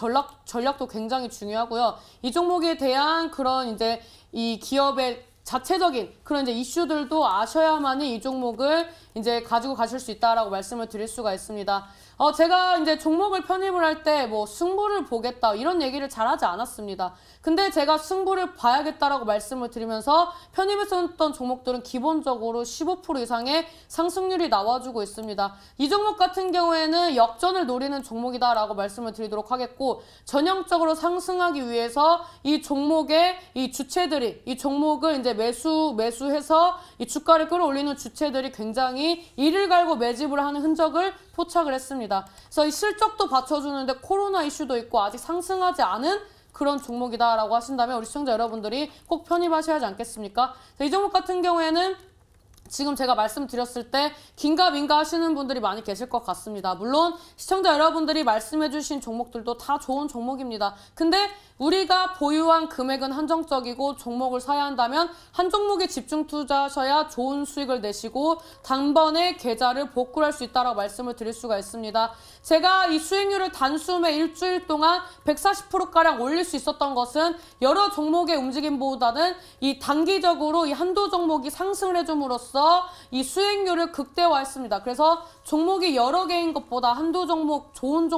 전략도 굉장히 중요하고요. 이 종목에 대한 그런 이제 이 기업의 자체적인 그런 이제 이슈들도 아셔야만이 이 종목을 이제 가지고 가실 수 있다라고 말씀을 드릴 수가 있습니다. 제가 이제 종목을 편입을 할 때 뭐 승부를 보겠다 이런 얘기를 잘 하지 않았습니다. 근데 제가 승부를 봐야겠다라고 말씀을 드리면서 편입했었던 종목들은 기본적으로 15% 이상의 상승률이 나와주고 있습니다. 이 종목 같은 경우에는 역전을 노리는 종목이다라고 말씀을 드리도록 하겠고, 전형적으로 상승하기 위해서 이 종목의 이 주체들이 이 종목을 이제 매수해서 이 주가를 끌어올리는 주체들이 굉장히 이를 갈고 매집을 하는 흔적을 포착을 했습니다. 그래서 이 실적도 받쳐주는데 코로나 이슈도 있고 아직 상승하지 않은 그런 종목이다라고 하신다면 우리 시청자 여러분들이 꼭 편입하셔야 하지 않겠습니까? 이 종목 같은 경우에는 지금 제가 말씀드렸을 때 긴가민가 하시는 분들이 많이 계실 것 같습니다. 물론 시청자 여러분들이 말씀해주신 종목들도 다 좋은 종목입니다. 근데 우리가 보유한 금액은 한정적이고 종목을 사야 한다면 한 종목에 집중 투자하셔야 좋은 수익을 내시고 단번에 계좌를 복구할 수 있다고 말씀을 드릴 수가 있습니다. 제가 이 수익률을 단숨에 일주일 동안 140%가량 올릴 수 있었던 것은 여러 종목의 움직임보다는 이 단기적으로 이 한두 종목이 상승을 해줌으로써 이 수익률을 극대화했습니다. 그래서 종목이 여러 개인 것보다 한두 종목, 좋은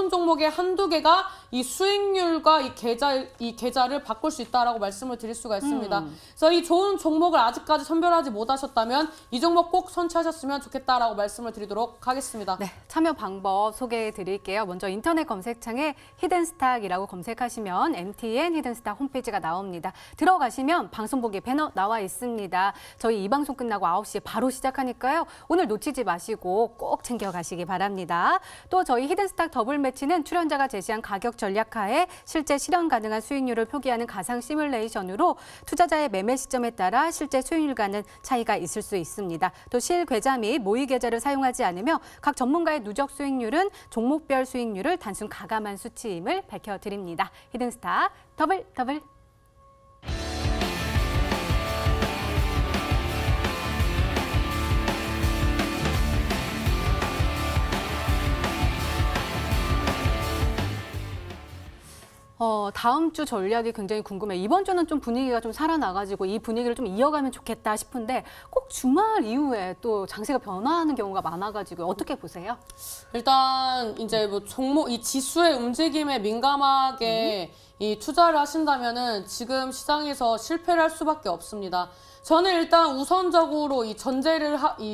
종목의 한두 개가 이 수익률과 이 계좌를 바꿀 수 있다라고 말씀을 드릴 수가 있습니다. 그래서 이 좋은 종목을 아직까지 선별하지 못하셨다면 이 종목 꼭 선취하셨으면 좋겠다라고 말씀을 드리도록 하겠습니다. 네, 참여 방법 소개해 드릴게요. 먼저 인터넷 검색창에 히든스탁이라고 검색하시면 MTN 히든스탁 홈페이지가 나옵니다. 들어가시면 방송 보기 배너 나와 있습니다. 저희 이 방송 끝나고 9시에 바로 시작하니까요. 오늘 놓치지 마시고 꼭 챙겨가시기 바랍니다. 또 저희 히든스탁 더블 매치는 출연자가 제시한 가격 전략하에 실제 실현 가능한 수익률을 표기하는 가상 시뮬레이션으로 투자자의 매매 시점에 따라 실제 수익률과는 차이가 있을 수 있습니다. 또 실계좌 및 모의 계좌를 사용하지 않으며 각 전문가의 누적 수익률은 종목별 수익률을 단순 가감한 수치임을 밝혀드립니다. 히든스타 더블. 다음 주 전략이 굉장히 궁금해요. 이번 주는 좀 분위기가 좀 살아나가지고 이 분위기를 좀 이어가면 좋겠다 싶은데 꼭 주말 이후에 또 장세가 변화하는 경우가 많아가지고 어떻게 보세요? 일단 이제 뭐 종목 이 지수의 움직임에 민감하게 이 투자를 하신다면은 지금 시장에서 실패를 할 수밖에 없습니다. 저는 일단 우선적으로 이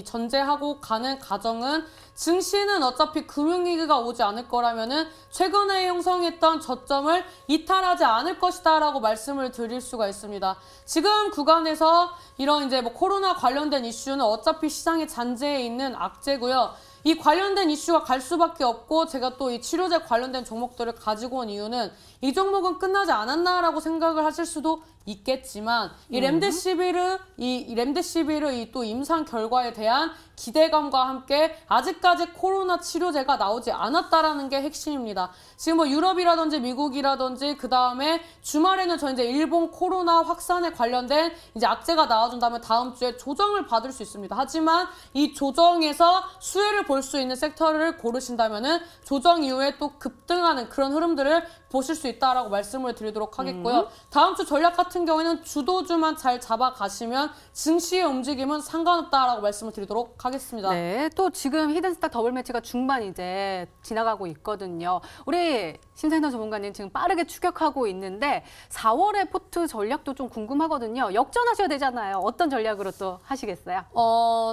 전제하고 가는 가정은 증시는 어차피 금융위기가 오지 않을 거라면은 최근에 형성했던 저점을 이탈하지 않을 것이다라고 말씀을 드릴 수가 있습니다. 지금 구간에서 이런 이제 뭐 코로나 관련된 이슈는 어차피 시장의 잔재에 있는 악재고요. 이 관련된 이슈가 갈 수밖에 없고 제가 또 이 치료제 관련된 종목들을 가지고 온 이유는 이 종목은 끝나지 않았나라고 생각을 하실 수도 있겠지만 이 렘데시비르 이 또 임상 결과에 대한 기대감과 함께 아직까지 코로나 치료제가 나오지 않았다라는 게 핵심입니다. 지금 뭐 유럽이라든지 미국이라든지 그 다음에 주말에는 저 이제 일본 코로나 확산에 관련된 이제 악재가 나와준다면 다음 주에 조정을 받을 수 있습니다. 하지만 이 조정에서 수혜를 볼 수 있는 섹터를 고르신다면은 조정 이후에 또 급등하는 그런 흐름들을 보실 수 있다라고 말씀을 드리도록 하겠고요. 다음 주 전략 같은 경우에는 주도주만 잘 잡아가시면 증시의 움직임은 상관없다라고 말씀을 드리도록 하겠습니다. 네, 또 지금 히든스타 더블 매치가 중반 이제 지나가고 있거든요. 우리 신사이너 전문가님 지금 빠르게 추격하고 있는데 4월의 포트 전략도 좀 궁금하거든요. 역전하셔야 되잖아요. 어떤 전략으로 또 하시겠어요?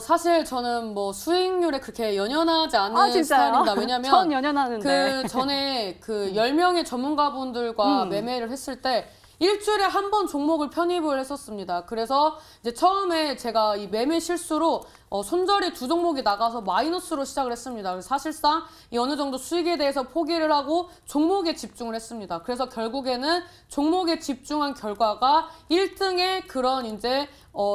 사실 저는 뭐 수익률에 그렇게 연연하지 않는 스타일입니다. 왜냐면 전 연연하는데. 그 전에 그 10명의 전문가분들과 매매를 했을 때 일주일에 한 번 종목을 편입을 했었습니다. 그래서 이제 처음에 제가 이 매매 실수로 손절이 2종목이 나가서 마이너스로 시작을 했습니다. 그래서 사실상 이 어느 정도 수익에 대해서 포기를 하고 종목에 집중을 했습니다. 그래서 결국에는 종목에 집중한 결과가 1등의 그런 이제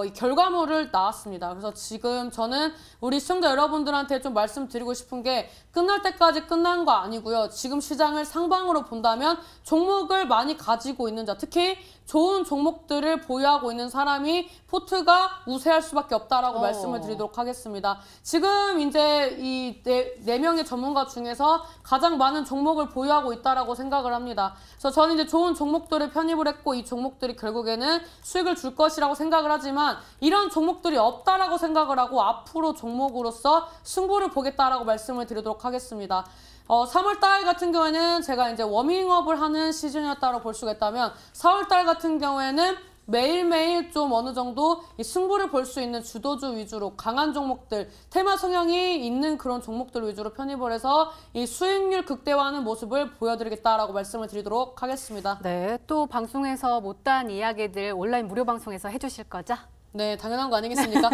이 결과물을 나왔습니다. 그래서 지금 저는 우리 시청자 여러분들한테 좀 말씀드리고 싶은 게 끝날 때까지 끝난 거 아니고요. 지금 시장을 상방으로 본다면 종목을 많이 가지고 있는 자, 특히 좋은 종목들을 보유하고 있는 사람이 포트가 우세할 수밖에 없다라고 말씀을 드리도록 하겠습니다. 지금 이제 이 네 명의 전문가 중에서 가장 많은 종목을 보유하고 있다라고 생각을 합니다. 그래서 저는 이제 좋은 종목들을 편입을 했고 이 종목들이 결국에는 수익을 줄 것이라고 생각을 하지만 이런 종목들이 없다라고 생각을 하고 앞으로 종목으로서 승부를 보겠다라고 말씀을 드리도록 하겠습니다. 3월달 같은 경우에는 제가 이제 워밍업을 하는 시즌이었다고 볼 수가 있다면 4월달 같은 경우에는 매일매일 좀 어느 정도 이 승부를 볼 수 있는 주도주 위주로 강한 종목들, 테마 성향이 있는 그런 종목들 위주로 편입을 해서 이 수익률 극대화하는 모습을 보여드리겠다라고 말씀을 드리도록 하겠습니다. 네, 또 방송에서 못다한 이야기들 온라인 무료 방송에서 해주실 거죠? 네, 당연한 거 아니겠습니까?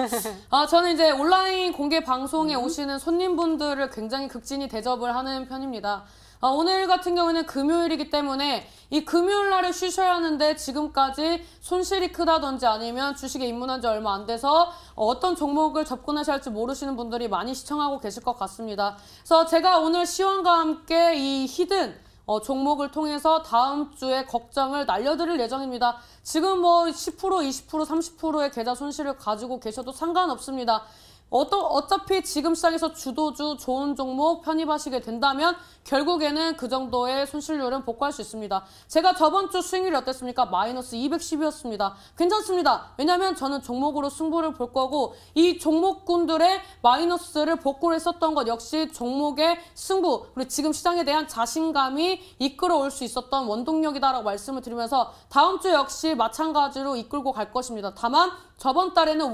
저는 이제 온라인 공개 방송에 오시는 손님분들을 굉장히 극진히 대접을 하는 편입니다. 오늘 같은 경우에는 금요일이기 때문에 이 금요일 날에 쉬셔야 하는데 지금까지 손실이 크다든지 아니면 주식에 입문한 지 얼마 안 돼서 어떤 종목을 접근하셔야 할지 모르시는 분들이 많이 시청하고 계실 것 같습니다. 그래서 제가 오늘 시황과 함께 이 히든 종목을 통해서 다음 주에 걱정을 날려드릴 예정입니다. 지금 뭐 10%, 20%, 30%의 계좌 손실을 가지고 계셔도 상관없습니다. 어차피 지금 시장에서 주도주 좋은 종목 편입하시게 된다면 결국에는 그 정도의 손실률은 복구할 수 있습니다. 제가 저번 주 수익률이 어땠습니까? 마이너스 210이었습니다. 괜찮습니다. 왜냐하면 저는 종목으로 승부를 볼 거고 이 종목군들의 마이너스를 복구를 했었던 것 역시 종목의 승부 그리고 지금 시장에 대한 자신감이 이끌어올 수 있었던 원동력이다라고 말씀을 드리면서 다음 주 역시 마찬가지로 이끌고 갈 것입니다. 다만 저번 달에는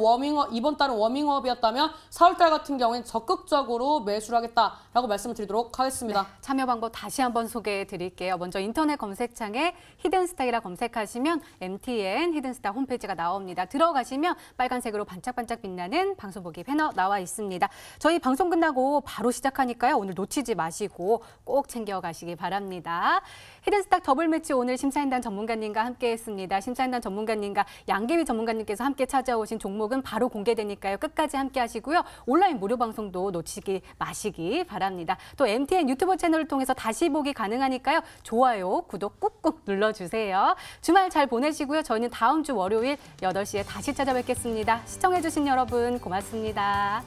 이번 달은 워밍업이었다면 된다면 4월달 같은 경우에는 적극적으로 매수를 하겠다라고 말씀을 드리도록 하겠습니다. 네, 참여 방법 다시 한번 소개해 드릴게요. 먼저 인터넷 검색창에 히든스타이라 검색하시면 MTN 히든스타 홈페이지가 나옵니다. 들어가시면 빨간색으로 반짝반짝 빛나는 방송 보기 패널 나와 있습니다. 저희 방송 끝나고 바로 시작하니까요. 오늘 놓치지 마시고 꼭 챙겨가시기 바랍니다. 히든스타 더블 매치 오늘 심사인단 전문가님과 함께했습니다. 심사인단 전문가님과 양계위 전문가님께서 함께 찾아오신 종목은 바로 공개되니까요. 끝까지 함께 하시고요. 온라인 무료 방송도 놓치지 마시기 바랍니다. 또 MTN 유튜브 채널을 통해서 다시 보기 가능하니까요. 좋아요, 구독 꾹꾹 눌러주세요. 주말 잘 보내시고요. 저희는 다음 주 월요일 8시에 다시 찾아뵙겠습니다. 시청해주신 여러분 고맙습니다.